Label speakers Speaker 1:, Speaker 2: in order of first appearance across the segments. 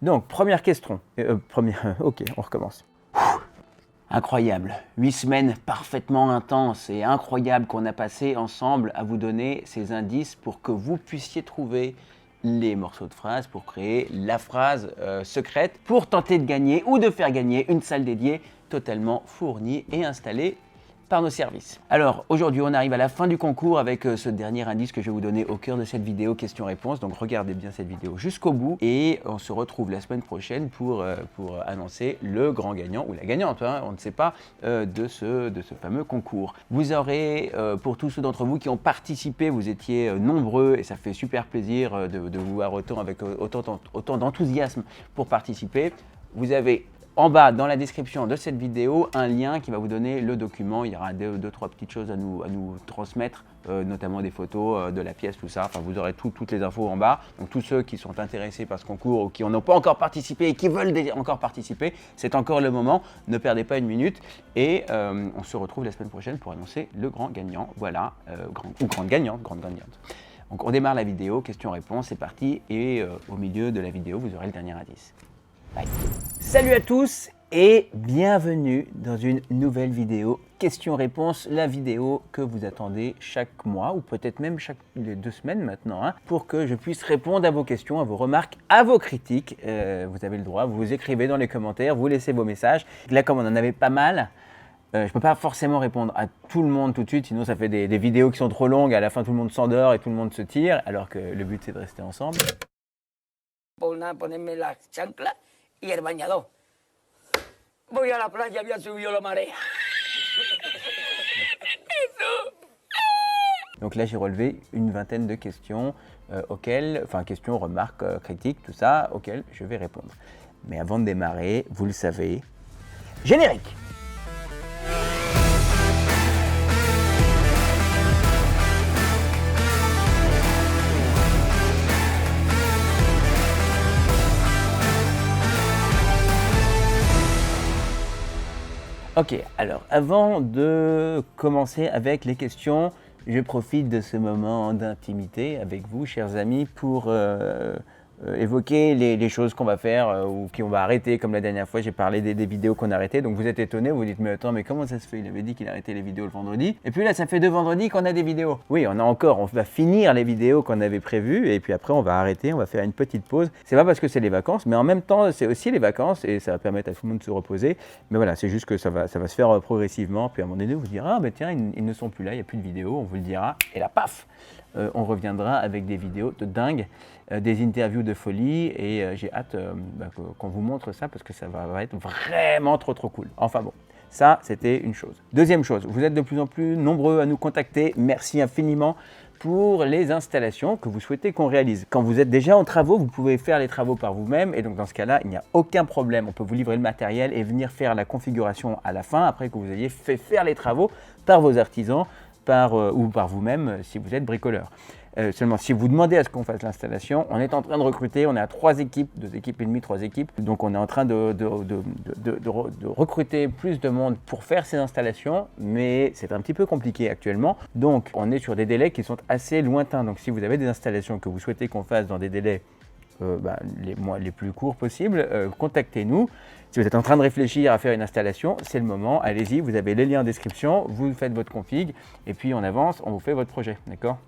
Speaker 1: Donc, première question. Ok, on recommence. Incroyable. 8 semaines parfaitement intenses et incroyables qu'on a passées ensemble à vous donner ces indices pour que vous puissiez trouver les morceaux de phrases pour créer la phrase secrète pour tenter de gagner ou de faire gagner une salle dédiée totalement fournie et installée par nos services. Alors aujourd'hui on arrive à la fin du concours avec ce dernier indice que je vais vous donner au cœur de cette vidéo question-réponse, donc regardez bien cette vidéo jusqu'au bout et on se retrouve la semaine prochaine pour annoncer le grand gagnant ou la gagnante, hein, on ne sait pas, de ce fameux concours. Vous aurez, pour tous ceux d'entre vous qui ont participé, vous étiez nombreux et ça fait super plaisir de vous voir autant avec autant d'enthousiasme pour participer. Vous avez en bas, dans la description de cette vidéo, un lien qui va vous donner le document. Il y aura deux, trois petites choses à nous transmettre, notamment des photos de la pièce, tout ça. Enfin, vous aurez toutes les infos en bas. Donc, tous ceux qui sont intéressés par ce concours ou qui n'ont pas encore participé et qui veulent encore participer, c'est encore le moment. Ne perdez pas une minute. Et on se retrouve la semaine prochaine pour annoncer le grand gagnant. Voilà, grande gagnante. Donc, on démarre la vidéo, question-réponse, c'est parti. Et au milieu de la vidéo, vous aurez le dernier indice. Bye. Salut à tous et bienvenue dans une nouvelle vidéo question-réponse, la vidéo que vous attendez chaque mois ou peut-être même chaque 2 semaines maintenant, hein, pour que je puisse répondre à vos questions, à vos remarques, à vos critiques. Vous avez le droit, vous écrivez dans les commentaires, vous laissez vos messages. Là, comme on en avait pas mal, je ne peux pas forcément répondre à tout le monde tout de suite, sinon ça fait des vidéos qui sont trop longues, à la fin tout le monde s'endort et tout le monde se tire, alors que le but c'est de rester ensemble.
Speaker 2: Ponerme la chancla y el bañador. Voy a la playa, había subido la marea.
Speaker 1: Donc là, j'ai relevé une vingtaine de questions questions, remarques, critiques, tout ça, auxquelles je vais répondre. Mais avant de démarrer, vous le savez, générique! Ok, alors avant de commencer avec les questions, je profite de ce moment d'intimité avec vous, chers amis, pour évoquer les choses qu'on va faire ou qu'on va arrêter. Comme la dernière fois, j'ai parlé des vidéos qu'on a arrêtées. Donc vous êtes étonnés, vous vous dites, mais attends, mais comment ça se fait? Il avait dit qu'il arrêtait les vidéos le vendredi. Et puis là, ça fait 2 vendredis qu'on a des vidéos. Oui, on va finir les vidéos qu'on avait prévues. Et puis après, on va arrêter, on va faire une petite pause. C'est pas parce que c'est les vacances, mais en même temps, c'est aussi les vacances. Et ça va permettre à tout le monde de se reposer. Mais voilà, c'est juste que ça va se faire progressivement. Puis à un moment donné, vous direz, ah ben tiens, ils ne sont plus là, il n'y a plus de vidéos. On vous le dira. Et là, paf, on reviendra avec des vidéos de dingue. Des interviews de folie et j'ai hâte qu'on vous montre ça parce que ça va être vraiment trop cool. Enfin bon, ça c'était une chose. Deuxième chose, vous êtes de plus en plus nombreux à nous contacter. Merci infiniment pour les installations que vous souhaitez qu'on réalise. Quand vous êtes déjà en travaux, vous pouvez faire les travaux par vous-même et donc dans ce cas-là, il n'y a aucun problème. On peut vous livrer le matériel et venir faire la configuration à la fin après que vous ayez fait faire les travaux par vos artisans ou par vous-même si vous êtes bricoleur. Seulement, si vous demandez à ce qu'on fasse l'installation, on est en train de recruter, on est à 3 équipes, 2 équipes et demie, 3 équipes. Donc, on est en train de recruter plus de monde pour faire ces installations, mais c'est un petit peu compliqué actuellement. Donc, on est sur des délais qui sont assez lointains. Donc, si vous avez des installations que vous souhaitez qu'on fasse dans des délais les plus courts possibles, contactez-nous. Si vous êtes en train de réfléchir à faire une installation, c'est le moment. Allez-y, vous avez les liens en description, vous faites votre config et puis on avance, on vous fait votre projet, d'accord ?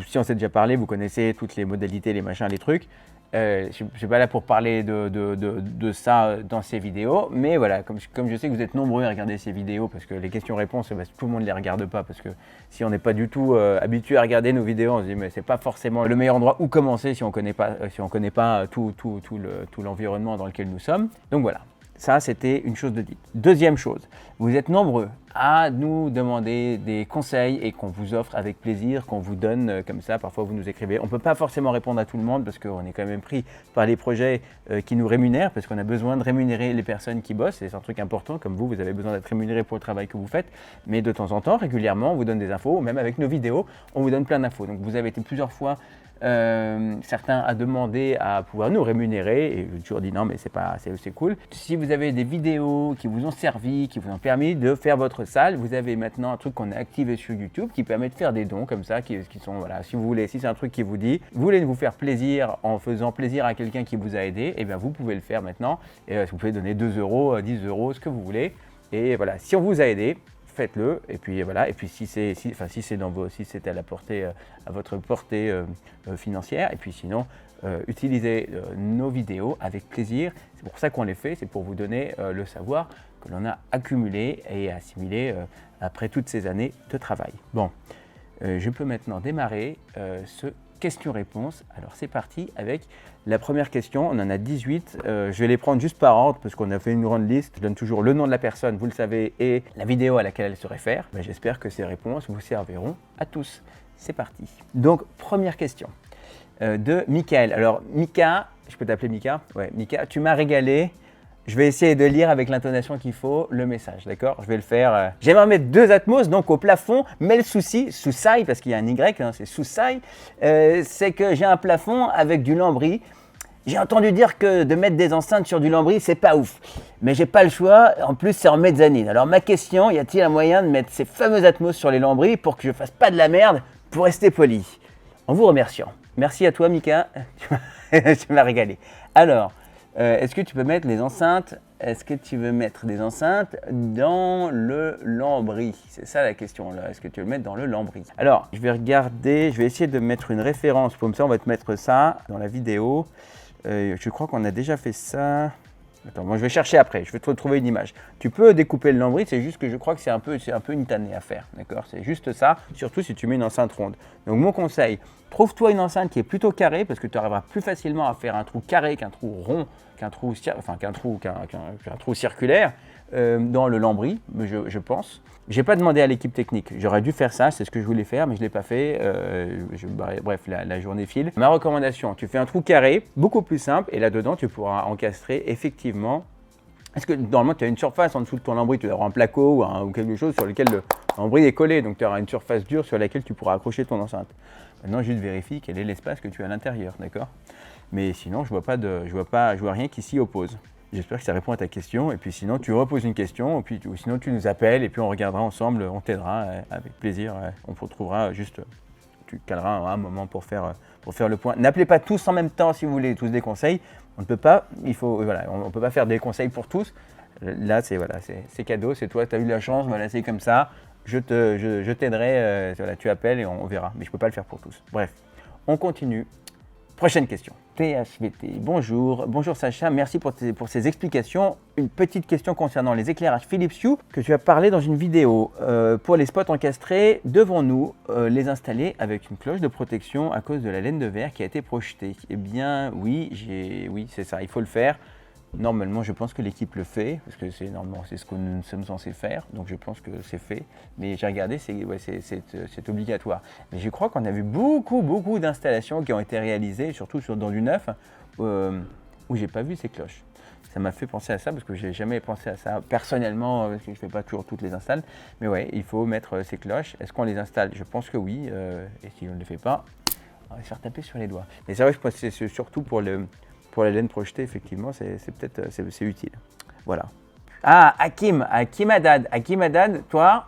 Speaker 1: Si on s'est déjà parlé, vous connaissez toutes les modalités, les machins, les trucs. Je ne suis pas là pour parler de ça dans ces vidéos, mais voilà, comme je sais que vous êtes nombreux à regarder ces vidéos, parce que les questions-réponses, tout le monde ne les regarde pas, parce que si on n'est pas du tout habitué à regarder nos vidéos, on se dit mais c'est pas forcément le meilleur endroit où commencer si on connaît pas tout l'environnement dans lequel nous sommes. Donc voilà. Ça, c'était une chose de dite. Deuxième chose, vous êtes nombreux à nous demander des conseils et qu'on vous offre avec plaisir, qu'on vous donne comme ça. Parfois, vous nous écrivez. On ne peut pas forcément répondre à tout le monde parce qu'on est quand même pris par les projets qui nous rémunèrent, parce qu'on a besoin de rémunérer les personnes qui bossent. Et c'est un truc important, comme vous avez besoin d'être rémunéré pour le travail que vous faites. Mais de temps en temps, régulièrement, on vous donne des infos, même avec nos vidéos, on vous donne plein d'infos. Donc, vous avez été plusieurs fois certains à demander à pouvoir nous rémunérer et j'ai toujours dit non mais c'est cool. Si vous avez des vidéos qui vous ont servi, qui vous ont permis de faire votre salle, vous avez maintenant un truc qu'on a activé sur YouTube qui permet de faire des dons comme ça, qui sont, voilà, si vous voulez, si c'est un truc qui vous dit, vous voulez vous faire plaisir en faisant plaisir à quelqu'un qui vous a aidé, et bien vous pouvez le faire maintenant. Et vous pouvez donner 2 euros, 10 euros, ce que vous voulez. Et voilà, si on vous a aidé, faites-le. Et puis voilà, et puis si c'est à la portée, à votre portée financière, et puis sinon, utilisez nos vidéos avec plaisir. C'est pour ça qu'on les fait, c'est pour vous donner le savoir que l'on a accumulé et assimilé après toutes ces années de travail. Bon, je peux maintenant démarrer ce question-réponse. Alors c'est parti avec la première question. On en a 18. Je vais les prendre juste par ordre parce qu'on a fait une grande liste. Je donne toujours le nom de la personne, vous le savez, et la vidéo à laquelle elle se réfère. Ben, j'espère que ces réponses vous serviront à tous. C'est parti. Donc, première question de Michael. Alors, Mika, je peux t'appeler Mika? Ouais, Mika, tu m'as régalé. Je vais essayer de lire avec l'intonation qu'il faut le message, d'accord? Je vais le faire. J'aimerais mettre 2 Atmos donc au plafond, mais le souci, sous-saille, parce qu'il y a un Y, hein, c'est sous-saille, c'est que j'ai un plafond avec du lambris. J'ai entendu dire que de mettre des enceintes sur du lambris, c'est pas ouf. Mais j'ai pas le choix, en plus c'est en mezzanine. Alors ma question, y a-t-il un moyen de mettre ces fameux Atmos sur les lambris pour que je fasse pas de la merde, pour rester poli? En vous remerciant. Merci à toi Mika, tu m'as régalé. Alors, est-ce que tu peux mettre les enceintes? Est-ce que tu veux mettre des enceintes dans le lambris? C'est ça la question là. Est-ce que tu veux le mettre dans le lambris? Alors, je vais regarder, je vais essayer de mettre une référence. Comme ça, on va te mettre ça dans la vidéo. Je crois qu'on a déjà fait ça. Attends, moi je vais chercher après, je vais te retrouver une image. Tu peux découper le lambris, c'est juste que je crois que c'est un peu une tannée à faire, d'accord? C'est juste ça, surtout si tu mets une enceinte ronde. Donc mon conseil, trouve-toi une enceinte qui est plutôt carrée, parce que tu arriveras plus facilement à faire un trou carré qu'un trou rond, qu'un trou circulaire dans le lambris, je pense. J'ai pas demandé à l'équipe technique, j'aurais dû faire ça, c'est ce que je voulais faire, mais je l'ai pas fait. Bref, la journée file. Ma recommandation, tu fais un trou carré, beaucoup plus simple, et là-dedans, tu pourras encastrer effectivement. Est-ce que normalement, tu as une surface en dessous de ton lambris, tu dois avoir un placo ou quelque chose sur lequel le lambris est collé, donc tu auras une surface dure sur laquelle tu pourras accrocher ton enceinte. Maintenant, juste vérifie quel est l'espace que tu as à l'intérieur, d'accord? Mais sinon, je vois rien qui s'y oppose. J'espère que ça répond à ta question. Et puis sinon, tu reposes une question, ou sinon tu nous appelles et puis on regardera ensemble, on t'aidera avec plaisir. On te retrouvera juste, tu caleras un moment pour faire le point. N'appelez pas tous en même temps si vous voulez tous des conseils. On ne peut pas, on peut pas faire des conseils pour tous. Là, c'est cadeau, c'est toi, tu as eu de la chance, voilà, c'est comme ça. Je t'aiderai, tu appelles et on verra. Mais je ne peux pas le faire pour tous. Bref, on continue. Prochaine question. THVT, bonjour Sacha, merci pour ces explications. Une petite question concernant les éclairages Philips Hue que tu as parlé dans une vidéo. Pour les spots encastrés, devons-nous les installer avec une cloche de protection à cause de la laine de verre qui a été projetée? Eh bien oui, c'est ça, il faut le faire. Normalement, je pense que l'équipe le fait, parce que c'est ce que nous sommes censés faire, donc je pense que c'est fait. Mais j'ai regardé, c'est obligatoire. Mais je crois qu'on a vu beaucoup d'installations qui ont été réalisées, surtout dans du neuf, où j'ai pas vu ces cloches. Ça m'a fait penser à ça, parce que j'ai jamais pensé à ça personnellement, parce que je fais pas toujours toutes les installs. Mais ouais, il faut mettre ces cloches. Est-ce qu'on les installe? Je pense que oui, et si on ne le fait pas, on va se faire taper sur les doigts. Mais c'est vrai que c'est surtout pour la laine projetée, effectivement, c'est utile. Voilà. Ah, Hakim Haddad, toi,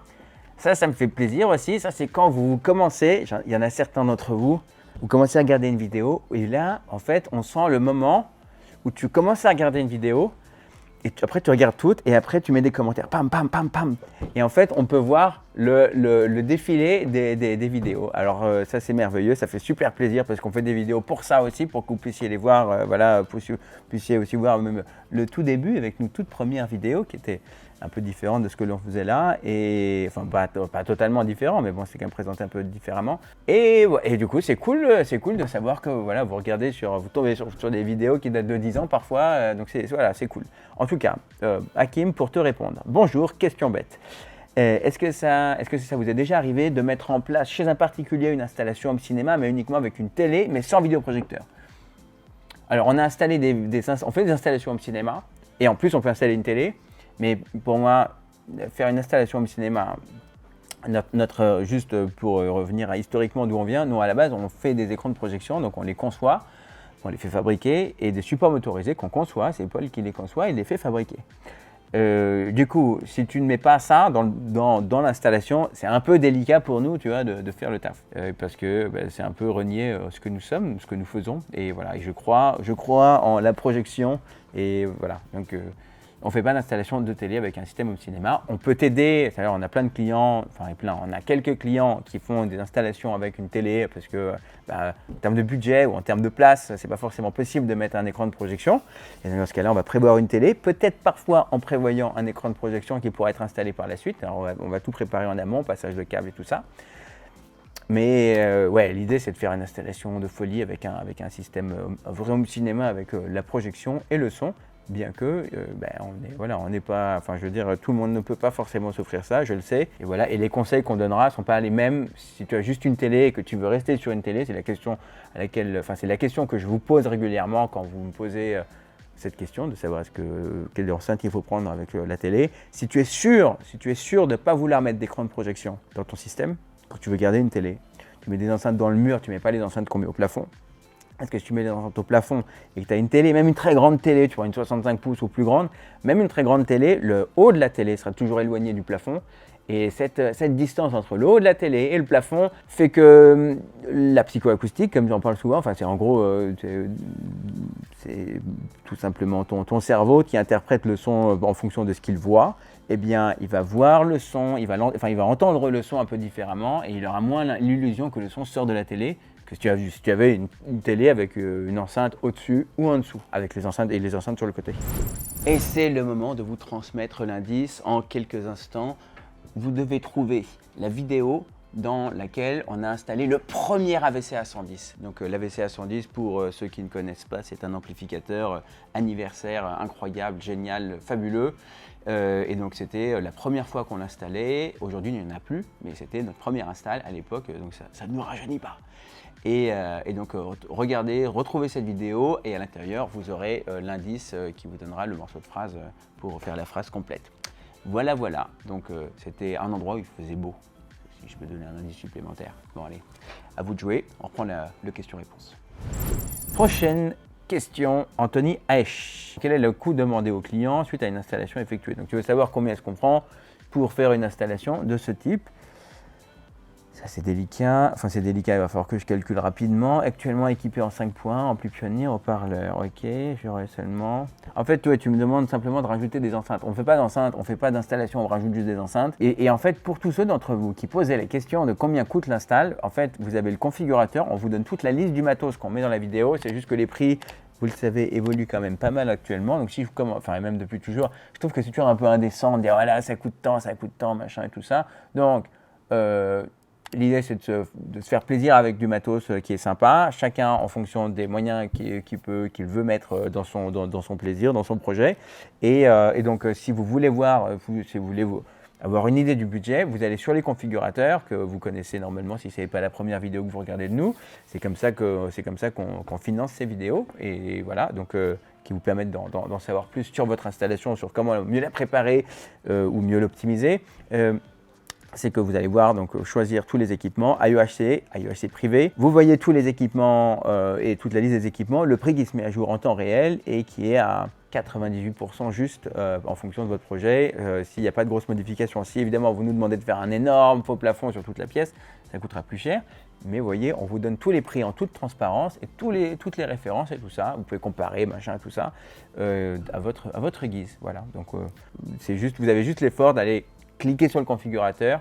Speaker 1: ça me fait plaisir aussi. Ça, c'est quand vous commencez, il y en a certains d'entre vous, vous commencez à regarder une vidéo, et là, en fait, on sent le moment où tu commences à regarder une vidéo, et après tu regardes toutes, et après tu mets des commentaires, pam. Et en fait, on peut voir le défilé des vidéos. Alors ça, c'est merveilleux, ça fait super plaisir parce qu'on fait des vidéos pour ça aussi, pour que vous puissiez les voir, puissiez aussi voir même le tout début avec nos toutes premières vidéos qui étaient un peu différentes de ce que l'on faisait là, et enfin pas totalement différent, mais bon, c'est quand même présenté un peu différemment. Et du coup, c'est cool de savoir que voilà, vous tombez sur des vidéos qui datent de 10 ans parfois, donc c'est cool. En tout cas, Hakim, pour te répondre, bonjour, question bête. Est-ce que ça vous est déjà arrivé de mettre en place chez un particulier une installation home cinéma, mais uniquement avec une télé, mais sans vidéoprojecteur? Alors, on a installé on fait des installations home cinéma, et en plus, on peut installer une télé. Mais pour moi, faire une installation home cinéma, juste pour revenir historiquement d'où on vient, nous à la base on fait des écrans de projection, donc on les conçoit, on les fait fabriquer, et des supports motorisés qu'on conçoit, c'est Paul qui les conçoit, il les fait fabriquer. Du coup, si tu ne mets pas ça dans l'installation, c'est un peu délicat pour nous, tu vois, de faire le taf. Parce que c'est un peu renier ce que nous sommes, ce que nous faisons. Et voilà, et je crois en la projection. Et voilà, donc on ne fait pas d'installation de télé avec un système home cinéma. On peut t'aider, c'est-à-dire on a plein de clients, on a quelques clients qui font des installations avec une télé parce que en termes de budget ou en termes de place, c'est pas forcément possible de mettre un écran de projection. Et dans ce cas-là, on va prévoir une télé, peut-être parfois en prévoyant un écran de projection qui pourra être installé par la suite. Alors on va tout préparer en amont, passage de câble et tout ça. Mais ouais, l'idée c'est de faire une installation de folie avec un système vrai home cinéma avec la projection et le son. Bien que on n'est pas, enfin je veux dire, tout le monde ne peut pas forcément s'offrir ça, je le sais. Et voilà, et les conseils qu'on donnera ne sont pas les mêmes. Si tu as juste une télé et que tu veux rester sur une télé, c'est la question c'est la question que je vous pose régulièrement quand vous me posez cette question de savoir quelle enceinte il faut prendre avec la télé. Si tu es sûr de ne pas vouloir mettre d'écran de projection dans ton système, quand tu veux garder une télé, tu mets des enceintes dans le mur, tu mets pas les enceintes qu'on met au plafond. Parce que si tu mets les enceintes au plafond et que tu as une télé, même une très grande télé, tu vois, une 65 pouces ou plus grande, même une très grande télé, le haut de la télé sera toujours éloigné du plafond. Et cette distance entre le haut de la télé et le plafond fait que la psychoacoustique, comme j'en parle souvent, c'est en gros, c'est tout simplement ton cerveau qui interprète le son en fonction de ce qu'il voit. Eh bien, il va voir le son, il va entendre le son un peu différemment et il aura moins l'illusion que le son sort de la télé que si tu avais une télé avec une enceinte au-dessus ou en dessous, avec les enceintes sur le côté. Et c'est le moment de vous transmettre l'indice en quelques instants. Vous devez trouver la vidéo dans laquelle on a installé le premier AVC A110. Donc l'AVC A110, pour ceux qui ne connaissent pas, c'est un amplificateur anniversaire incroyable, génial, fabuleux. Et donc c'était la première fois qu'on l'installait. Aujourd'hui, il n'y en a plus, mais c'était notre première install à l'époque, donc ça ne nous rajeunit pas. Et donc regardez, retrouvez cette vidéo et à l'intérieur, vous aurez l'indice qui vous donnera le morceau de phrase pour faire la phrase complète. Voilà. Donc c'était un endroit où il faisait beau, si je peux donner un indice supplémentaire. Bon allez, à vous de jouer, on reprend le question-réponse. Prochaine question, Anthony Aesch. Quel est le coût demandé au client suite à une installation effectuée? Donc tu veux savoir combien est-ce qu'on prend pour faire une installation de ce type. Ça c'est délicat, il va falloir que je calcule rapidement. Actuellement équipé en 5 points, ampli pionnier, haut-parleur, ok, j'aurai seulement... En fait, toi, tu me demandes simplement de rajouter des enceintes. On ne fait pas d'enceintes, on ne fait pas d'installation, on rajoute juste des enceintes. Et en fait, pour tous ceux d'entre vous qui posaient la question de combien coûte l'install, en fait, vous avez le configurateur, on vous donne toute la liste du matos qu'on met dans la vidéo, c'est juste que les prix, vous le savez, évoluent quand même pas mal actuellement. Donc si je commence, et même depuis toujours, je trouve que c'est toujours un peu indécent de dire voilà, ça coûte tant, machin et tout ça. Donc, l'idée, c'est de se faire plaisir avec du matos qui est sympa, chacun en fonction des moyens qu'il veut mettre dans son plaisir, dans son projet. Et donc, si vous voulez avoir une idée du budget, vous allez sur les configurateurs que vous connaissez normalement si ce n'est pas la première vidéo que vous regardez de nous. C'est comme ça qu'on finance ces vidéos. Et voilà, donc qui vous permettent d'en savoir plus sur votre installation, sur comment mieux la préparer ou mieux l'optimiser. C'est que vous allez voir, donc choisir tous les équipements, AEHC privé. Vous voyez tous les équipements et toute la liste des équipements, le prix qui se met à jour en temps réel et qui est à 98% juste en fonction de votre projet, s'il n'y a pas de grosses modifications. Si évidemment vous nous demandez de faire un énorme faux plafond sur toute la pièce, ça coûtera plus cher. Mais vous voyez, on vous donne tous les prix en toute transparence et toutes les références et tout ça. Vous pouvez comparer, machin, tout ça, à votre guise. Voilà, donc vous avez juste l'effort d'aller cliquez sur le configurateur,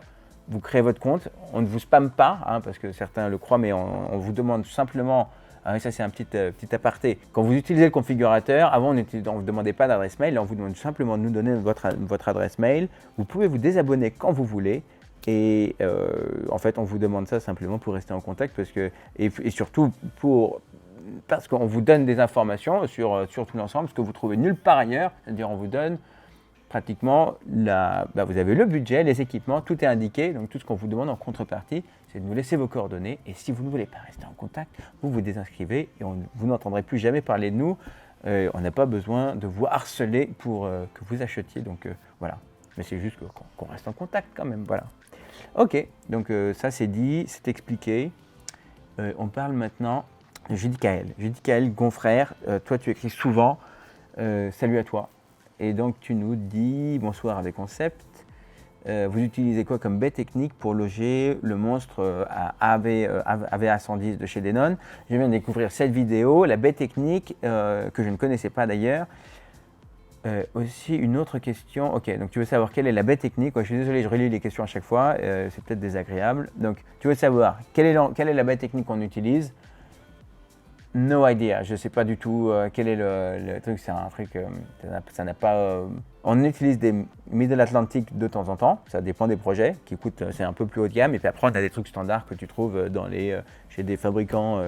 Speaker 1: vous créez votre compte, on ne vous spamme pas, parce que certains le croient, mais on vous demande simplement, ça c'est un petit aparté, quand vous utilisez le configurateur, avant on ne vous demandait pas d'adresse mail, là on vous demande simplement de nous donner votre adresse mail, vous pouvez vous désabonner quand vous voulez, et en fait on vous demande ça simplement pour rester en contact, et surtout parce qu'on vous donne des informations sur tout l'ensemble, ce que vous trouvez nulle part ailleurs, c'est-à-dire on vous donne pratiquement, vous avez le budget, les équipements, tout est indiqué. Donc tout ce qu'on vous demande en contrepartie, c'est de nous laisser vos coordonnées. Et si vous ne voulez pas rester en contact, vous vous désinscrivez et vous n'entendrez plus jamais parler de nous. On n'a pas besoin de vous harceler pour que vous achetiez. Donc voilà, mais c'est juste qu'on reste en contact quand même. Voilà. Ok, donc ça c'est dit, c'est expliqué. On parle maintenant de Judicaël. Judicaël Gonfrère, toi tu écris souvent. Salut à toi. Et donc tu nous dis, bonsoir avec concept, vous utilisez quoi comme baie technique pour loger le monstre AVA110 de chez Denon? Je viens de découvrir cette vidéo, la baie technique que je ne connaissais pas d'ailleurs. Aussi une autre question, ok, donc tu veux savoir quelle est la baie technique. Je suis désolé, je relis les questions à chaque fois, c'est peut-être désagréable. Donc tu veux savoir quelle est la baie technique qu'on utilise? No idea, je ne sais pas du tout quel est le truc, c'est un truc, ça n'a pas... on utilise des Middle Atlantic de temps en temps, ça dépend des projets, qui coûtent, c'est un peu plus haut de gamme, et puis après on a des trucs standards que tu trouves chez des fabricants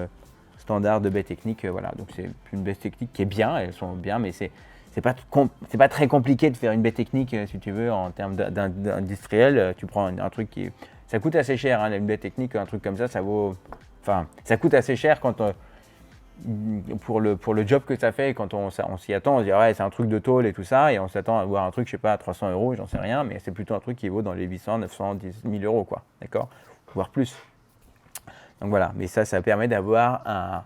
Speaker 1: standards de baies techniques, voilà, donc c'est une baie technique qui est bien, elles sont bien, mais c'est pas très compliqué de faire une baie technique, si tu veux, en termes d'industriel, tu prends un truc qui... Ça coûte assez cher, hein, une baie technique, un truc comme ça vaut... Enfin, ça coûte assez cher quand... pour le job que ça fait, quand on s'y attend, on se dit ouais, c'est un truc de tôle et tout ça, et on s'attend à voir un truc, je sais pas, à 300 €, j'en sais rien, mais c'est plutôt un truc qui vaut dans les 800, 900, 10 000 €, quoi, d'accord, voire plus. Donc voilà, mais ça permet d'avoir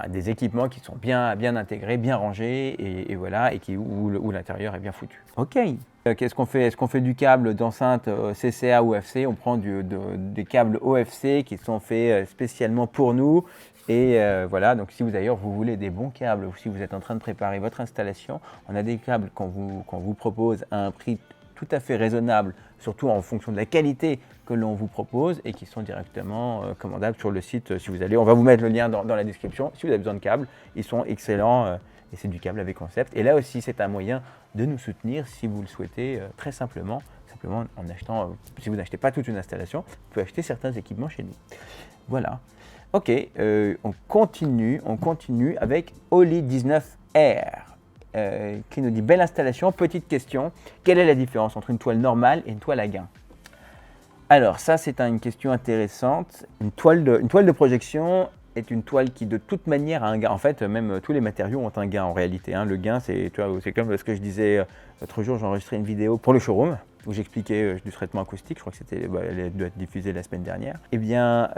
Speaker 1: des équipements qui sont bien intégrés, bien rangés, et voilà, et où l'intérieur est bien foutu. Ok. Qu'est-ce qu'on fait? Est-ce qu'on fait du câble d'enceinte CCA ou OFC? On prend des câbles OFC qui sont faits spécialement pour nous. Et voilà, donc si d'ailleurs vous voulez des bons câbles, ou si vous êtes en train de préparer votre installation, on a des câbles qu'on vous propose à un prix tout à fait raisonnable, surtout en fonction de la qualité que l'on vous propose, et qui sont directement commandables sur le site. Si vous allez, on va vous mettre le lien dans la description. Si vous avez besoin de câbles, ils sont excellents, et c'est du câble avec concept. Et là aussi, c'est un moyen de nous soutenir si vous le souhaitez, très simplement en achetant, si vous n'achetez pas toute une installation, vous pouvez acheter certains équipements chez nous. Voilà. Ok, on continue avec Oli19R qui nous dit belle installation, petite question, quelle est la différence entre une toile normale et une toile à gain? Alors ça c'est une question intéressante. Une toile de projection est une toile qui de toute manière a un gain. En fait, même tous les matériaux ont un gain en réalité, hein. Le gain, c'est comme ce que je disais l'autre jour, j'ai enregistré une vidéo pour le showroom où j'expliquais du traitement acoustique, je crois que elle doit être diffusée la semaine dernière. Eh bien,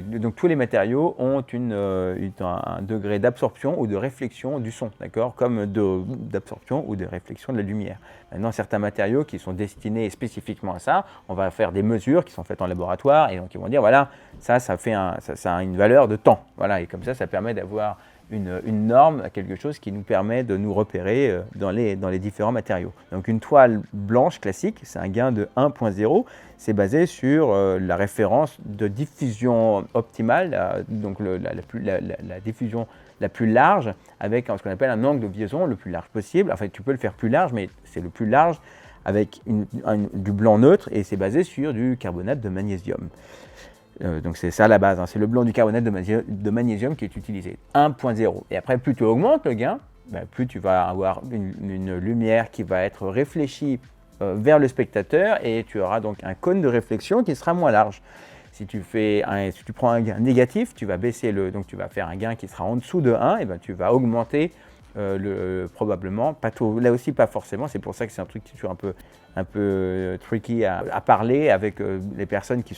Speaker 1: donc tous les matériaux ont un degré d'absorption ou de réflexion du son, d'accord, comme d'absorption ou de réflexion de la lumière. Maintenant, certains matériaux qui sont destinés spécifiquement à ça, on va faire des mesures qui sont faites en laboratoire, et donc ils vont dire voilà, ça a une valeur de temps, voilà, et comme ça permet d'avoir une norme, quelque chose qui nous permet de nous repérer dans les différents matériaux. Donc une toile blanche classique, c'est un gain de 1.0, c'est basé sur la référence de diffusion optimale, donc la diffusion la plus large, avec ce qu'on appelle un angle de liaison le plus large possible. En fait, tu peux le faire plus large, mais c'est le plus large avec du blanc neutre, et c'est basé sur du carbonate de magnésium. Donc c'est ça la base, hein. C'est le blanc du carbonate de magnésium qui est utilisé, 1.0. Et après, plus tu augmentes le gain, plus tu vas avoir une lumière qui va être réfléchie vers le spectateur, et tu auras donc un cône de réflexion qui sera moins large. Si tu prends un gain négatif, tu vas baisser donc tu vas faire un gain qui sera en dessous de 1, et tu vas augmenter probablement, pas tout, là aussi pas forcément, c'est pour ça que c'est un truc qui est toujours un peu tricky à parler avec les personnes qui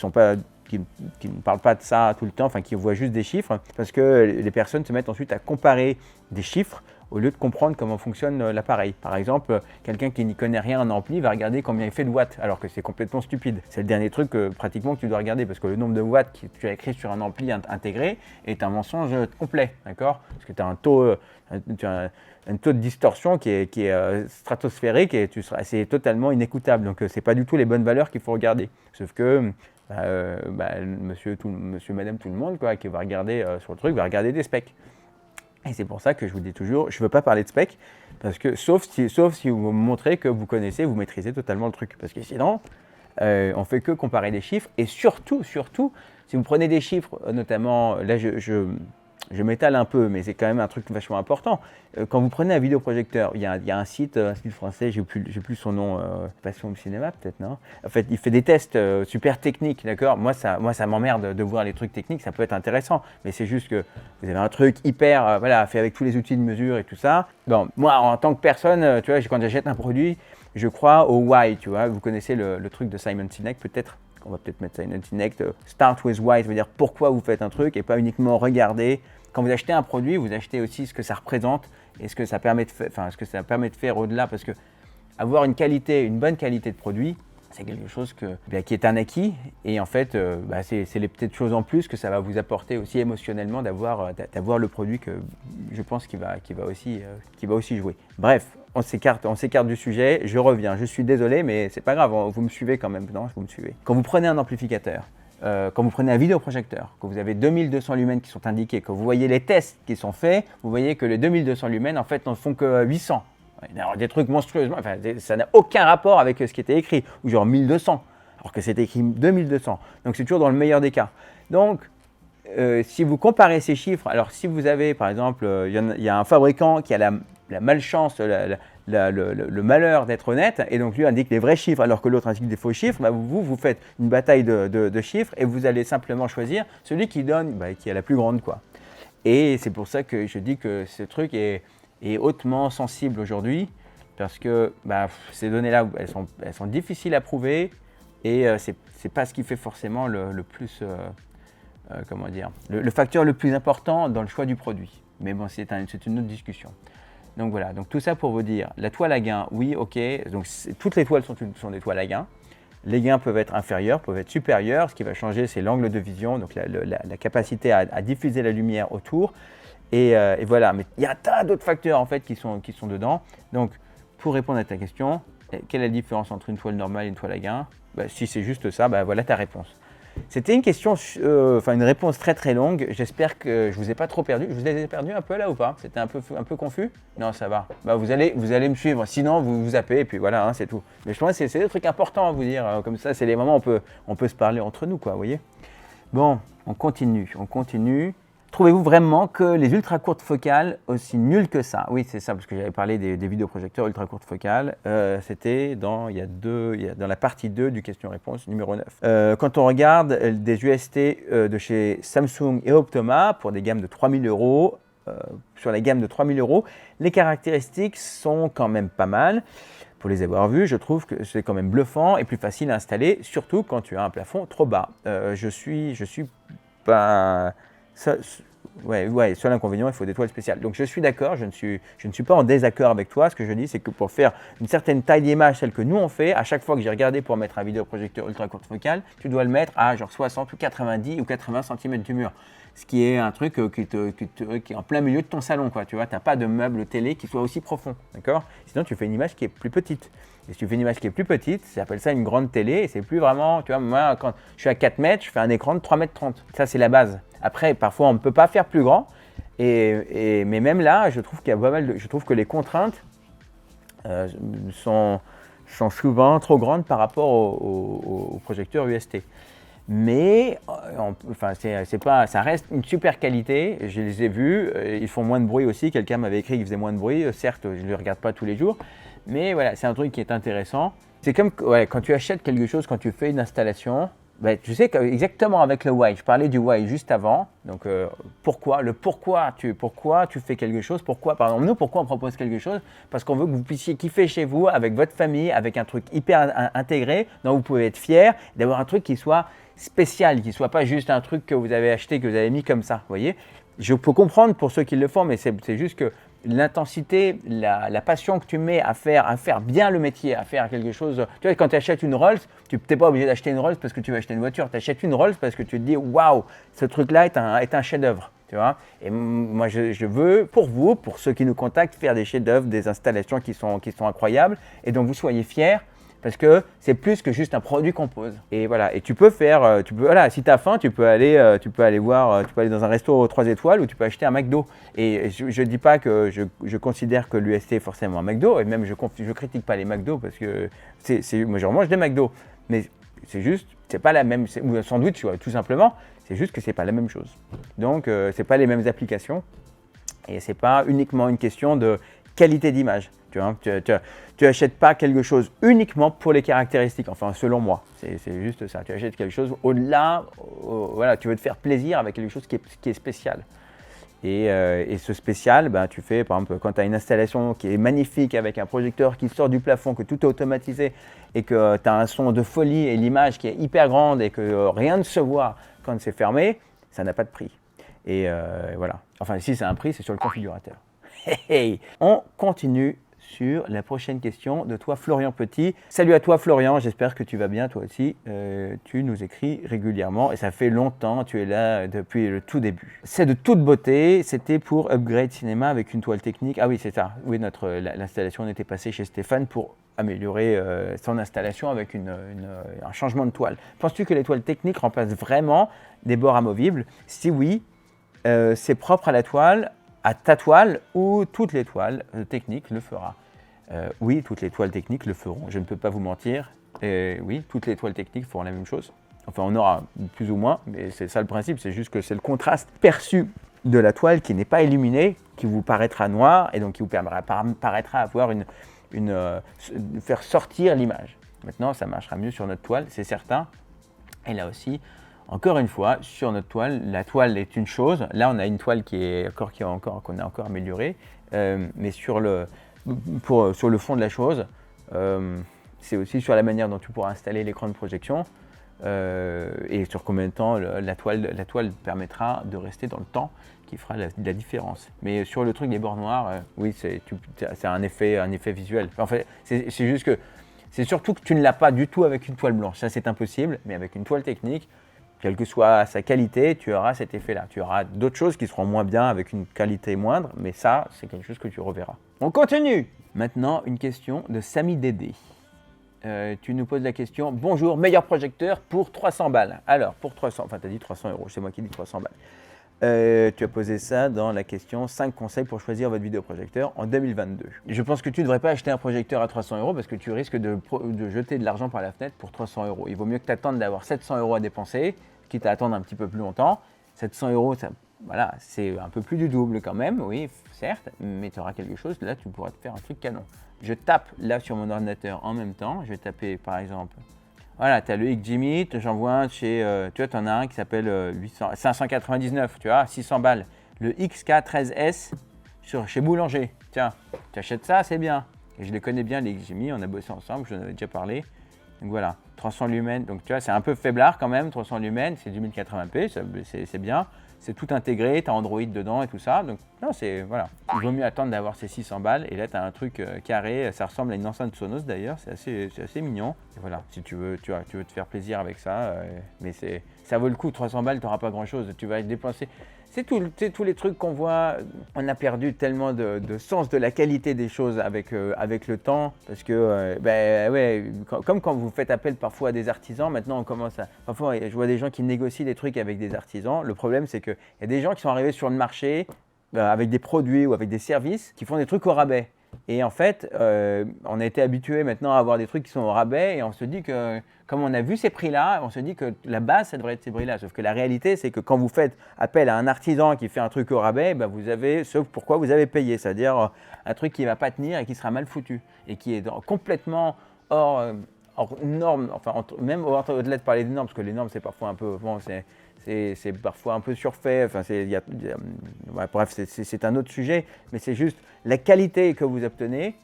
Speaker 1: ne parlent pas de ça tout le temps, enfin qui voient juste des chiffres, parce que les personnes se mettent ensuite à comparer des chiffres au lieu de comprendre comment fonctionne l'appareil. Par exemple, quelqu'un qui n'y connaît rien en ampli va regarder combien il fait de watts, alors que c'est complètement stupide. C'est le dernier truc pratiquement que tu dois regarder, parce que le nombre de watts que tu as écrit sur un ampli intégré est un mensonge complet, d'accord? Parce que tu as un taux de distorsion qui est stratosphérique, et c'est totalement inécoutable. Donc c'est pas du tout les bonnes valeurs qu'il faut regarder. Sauf que monsieur, madame, tout le monde, quoi, qui va regarder sur le truc, va regarder des specs. Et c'est pour ça que je vous dis toujours, je ne veux pas parler de specs, parce que sauf si vous me montrez que vous connaissez, vous maîtrisez totalement le truc. Parce que sinon, on ne fait que comparer des chiffres. Et surtout, si vous prenez des chiffres, notamment, là je m'étale un peu, mais c'est quand même un truc vachement important. Quand vous prenez un vidéoprojecteur, il y a un site français, j'ai plus son nom, Passion du cinéma peut-être, non? En fait, il fait des tests super techniques, d'accord? Moi, ça m'emmerde de voir les trucs techniques, ça peut être intéressant, mais c'est juste que vous avez un truc hyper, fait avec tous les outils de mesure et tout ça. Bon, moi, en tant que personne, tu vois, quand j'achète un produit, je crois au why, tu vois. Vous connaissez le truc de Simon Sinek, peut-être? On va peut-être mettre Simon Sinek, start with why, ça veut dire pourquoi vous faites un truc, et pas uniquement regarder. Quand vous achetez un produit, vous achetez aussi ce que ça représente et ce que ça permet de faire au-delà, parce que avoir une bonne qualité de produit, c'est quelque chose qui est un acquis, et en fait, c'est les petites choses en plus que ça va vous apporter aussi émotionnellement d'avoir le produit que je pense qui va aussi jouer. Bref, on s'écarte du sujet, je reviens, je suis désolé, mais c'est pas grave, vous me suivez quand même, non, vous me suivez. Quand vous prenez un amplificateur, quand vous prenez un vidéoprojecteur, que vous avez 2200 lumens qui sont indiqués, que vous voyez les tests qui sont faits, vous voyez que les 2200 lumens en fait n'en font que 800. Alors, des trucs monstrueusement, ça n'a aucun rapport avec ce qui était écrit, ou genre 1200, alors que c'était écrit 2200. Donc c'est toujours dans le meilleur des cas. Donc si vous comparez ces chiffres, alors si vous avez par exemple, il y a un fabricant qui a la malchance, le malheur d'être honnête, et donc lui indique les vrais chiffres alors que l'autre indique des faux chiffres, vous faites une bataille de chiffres et vous allez simplement choisir celui qui a la plus grande, quoi. Et c'est pour ça que je dis que ce truc est hautement sensible aujourd'hui, parce que ces données-là, elles sont difficiles à prouver, et c'est pas ce qui fait forcément le plus, le facteur le plus important dans le choix du produit. Mais bon, c'est une autre discussion. Donc voilà, donc tout ça pour vous dire, la toile à gain, oui, ok, donc toutes les toiles sont des toiles à gain. Les gains peuvent être inférieurs, peuvent être supérieurs. Ce qui va changer, c'est l'angle de vision, donc la capacité à diffuser la lumière autour. Et voilà, mais il y a un tas d'autres facteurs en fait qui sont dedans. Donc, pour répondre à ta question, quelle est la différence entre une toile normale et une toile à gain? Si c'est juste ça, voilà ta réponse. C'était une question, une réponse très très longue. J'espère que je vous ai pas trop perdu. Je vous ai perdu un peu là ou pas? C'était un peu confus? Non, ça va. Vous allez me suivre. Sinon, vous zappez et puis voilà, c'est tout. Mais je pense que c'est des trucs importants à vous dire. Comme ça, c'est les moments où on peut se parler entre nous, quoi. Vous voyez? Bon, on continue. Trouvez-vous vraiment que les ultra courtes focales, aussi nulles que ça? Oui, c'est ça, parce que j'avais parlé des vidéoprojecteurs ultra courtes focales. C'était dans la partie 2 du question-réponse numéro 9. Quand on regarde des UST de chez Samsung et Optoma pour des gammes de 3000 €, sur la gamme de 3000 €, les caractéristiques sont quand même pas mal. Pour les avoir vus, je trouve que c'est quand même bluffant et plus facile à installer, surtout quand tu as un plafond trop bas. Je suis pas... seul inconvénient, il faut des toiles spéciales. Donc je suis d'accord, je ne suis pas en désaccord avec toi. Ce que je dis, c'est que pour faire une certaine taille d'image, celle que nous on fait, à chaque fois que j'ai regardé pour mettre un vidéoprojecteur ultra courte focale, tu dois le mettre à genre 60 ou 90 ou 80 cm du mur. Ce qui est un truc qui est en plein milieu de ton salon, quoi. Tu vois, t'as pas de meuble télé qui soit aussi profond, d'accord? Sinon, tu fais une image qui est plus petite. Et si tu fais une image qui est plus petite, ça s'appelle ça une grande télé, et c'est plus vraiment, tu vois, moi, quand je suis à 4 mètres, je fais un écran de 3,30 mètres. Ça, c'est la base. Après, parfois, on ne peut pas faire plus grand, mais même là, je trouve qu'il y a pas mal je trouve que les contraintes sont souvent trop grandes par rapport au projecteur UST. Mais ça reste une super qualité. Je les ai vus, ils font moins de bruit aussi. Quelqu'un m'avait écrit qu'ils faisaient moins de bruit. Certes, je ne les regarde pas tous les jours, mais voilà, c'est un truc qui est intéressant. C'est comme quand tu achètes quelque chose, quand tu fais une installation, tu sais exactement avec le why. Je parlais du why juste avant. Donc pourquoi tu fais quelque chose. Pourquoi on propose quelque chose? Parce qu'on veut que vous puissiez kiffer chez vous, avec votre famille, avec un truc hyper intégré, dont vous pouvez être fier, d'avoir un truc qui soit spécial, qui ne soit pas juste un truc que vous avez acheté, que vous avez mis comme ça. Vous voyez, je peux comprendre pour ceux qui le font, mais c'est juste que l'intensité, la passion que tu mets à faire bien le métier, à faire quelque chose. Tu vois, quand tu achètes une Rolls, tu n'es pas obligé d'acheter une Rolls parce que tu veux acheter une voiture. Tu achètes une Rolls parce que tu te dis waouh, ce truc-là est un chef-d'œuvre. Tu vois, et moi je veux pour vous, pour ceux qui nous contactent, faire des chefs-d'œuvre, des installations qui sont incroyables et dont vous soyez fiers. Parce que c'est plus que juste un produit qu'on pose. Et voilà, et tu peux si tu as faim, tu peux aller dans un resto 3 étoiles ou tu peux acheter un McDo. Et je ne dis pas que je considère que l'UST est forcément un McDo, et même je critique pas les McDo parce que moi je mange des McDo. Mais c'est juste, c'est pas la même, ou un sandwich, tout simplement, c'est juste que c'est pas la même chose. Donc c'est pas les mêmes applications et c'est pas uniquement une question de qualité d'image. Tu n'achètes pas quelque chose uniquement pour les caractéristiques, enfin selon moi, c'est juste ça. Tu achètes quelque chose au-delà, tu veux te faire plaisir avec quelque chose qui est spécial. Et ce spécial, tu fais par exemple quand tu as une installation qui est magnifique avec un projecteur qui sort du plafond, que tout est automatisé et que tu as un son de folie et l'image qui est hyper grande et que rien ne se voit quand c'est fermé, ça n'a pas de prix. Et voilà. Enfin si c'est un prix, c'est sur le configurateur. On continue sur la prochaine question de toi, Florian Petit. Salut à toi, Florian, j'espère que tu vas bien, toi aussi. Tu nous écris régulièrement et ça fait longtemps, tu es là depuis le tout début. C'est de toute beauté, c'était pour Upgrade Cinéma avec une toile technique. Ah oui, c'est ça. Oui, l'installation, on était passé chez Stéphane pour améliorer son installation avec un changement de toile. Penses-tu que les toiles techniques remplacent vraiment des bords amovibles? Si oui, c'est propre à la toile, à ta toile, ou toutes les toiles techniques le fera. Oui, toutes les toiles techniques le feront, je ne peux pas vous mentir. Oui, toutes les toiles techniques feront la même chose. Enfin, on aura plus ou moins, mais c'est ça le principe, c'est juste que c'est le contraste perçu de la toile qui n'est pas illuminée, qui vous paraîtra noir, et donc qui vous paraîtra avoir faire sortir l'image. Maintenant, ça marchera mieux sur notre toile, c'est certain. Et là aussi, encore une fois, sur notre toile, la toile est une chose. Là, on a une toile qu'on a encore améliorée, mais sur le fond de la chose, c'est aussi sur la manière dont tu pourras installer l'écran de projection et sur combien de temps la toile permettra de rester dans le temps qui fera la différence. Mais sur le truc des bords noirs, oui, c'est un effet visuel. En fait, c'est juste que c'est surtout que tu ne l'as pas du tout avec une toile blanche. Ça, c'est impossible, mais avec une toile technique, quelle que soit sa qualité, tu auras cet effet-là. Tu auras d'autres choses qui seront moins bien avec une qualité moindre, mais ça, c'est quelque chose que tu reverras. On continue. Maintenant, une question de Samy Dédé. Tu nous poses la question, bonjour, meilleur projecteur pour 300 balles. Alors, pour 300, enfin tu as dit 300 €, c'est moi qui dis 300 balles. Tu as posé ça dans la question 5 conseils pour choisir votre vidéoprojecteur en 2022. Je pense que tu ne devrais pas acheter un projecteur à 300 € parce que tu risques de jeter de l'argent par la fenêtre pour 300 €. Il vaut mieux que tu attendes d'avoir 700 € à dépenser, quitte à attendre un petit peu plus longtemps. 700 €, ça, voilà, c'est un peu plus du double quand même, oui, certes, mais tu auras quelque chose, là tu pourras te faire un truc canon. Je tape là sur mon ordinateur en même temps, je vais taper par exemple, voilà, tu as le XGMI, j'envoie un chez, tu vois, tu en as un qui s'appelle 599, tu vois, 600 balles. Le XK13S chez Boulanger, tiens, tu achètes ça, c'est bien. Et je les connais bien, les XGMI, on a bossé ensemble, j'en avais déjà parlé. Donc voilà, 300 lumens, donc tu vois, c'est un peu faiblard quand même, 300 lumens, c'est du 1080p, c'est bien. C'est tout intégré, tu as Android dedans et tout ça. Donc, non, c'est, voilà. Il vaut mieux attendre d'avoir ces 600 balles. Et là, tu as un truc carré. Ça ressemble à une enceinte Sonos d'ailleurs. C'est assez mignon. Et voilà, si tu veux te faire plaisir avec ça. Mais ça vaut le coup. 300 balles, tu n'auras pas grand-chose. Tu vas dépenser. C'est tous les trucs qu'on voit. On a perdu tellement de sens de la qualité des choses avec le temps. Parce que, comme quand vous faites appel parfois à des artisans, maintenant on commence à. Parfois, je vois des gens qui négocient des trucs avec des artisans. Le problème, c'est qu'il y a des gens qui sont arrivés sur le marché avec des produits ou avec des services qui font des trucs au rabais. Et en fait, on a été habitué maintenant à avoir des trucs qui sont au rabais et on se dit que, comme on a vu ces prix-là, on se dit que la base, ça devrait être ces prix-là. Sauf que la réalité, c'est que quand vous faites appel à un artisan qui fait un truc au rabais, vous avez ce pourquoi vous avez payé, c'est-à-dire un truc qui ne va pas tenir et qui sera mal foutu et qui est complètement hors normes, enfin même au-delà de parler des normes, parce que les normes, c'est parfois un peu, bon, c'est parfois un peu surfait, enfin, bref, c'est un autre sujet, mais c'est juste la qualité que vous obtenez,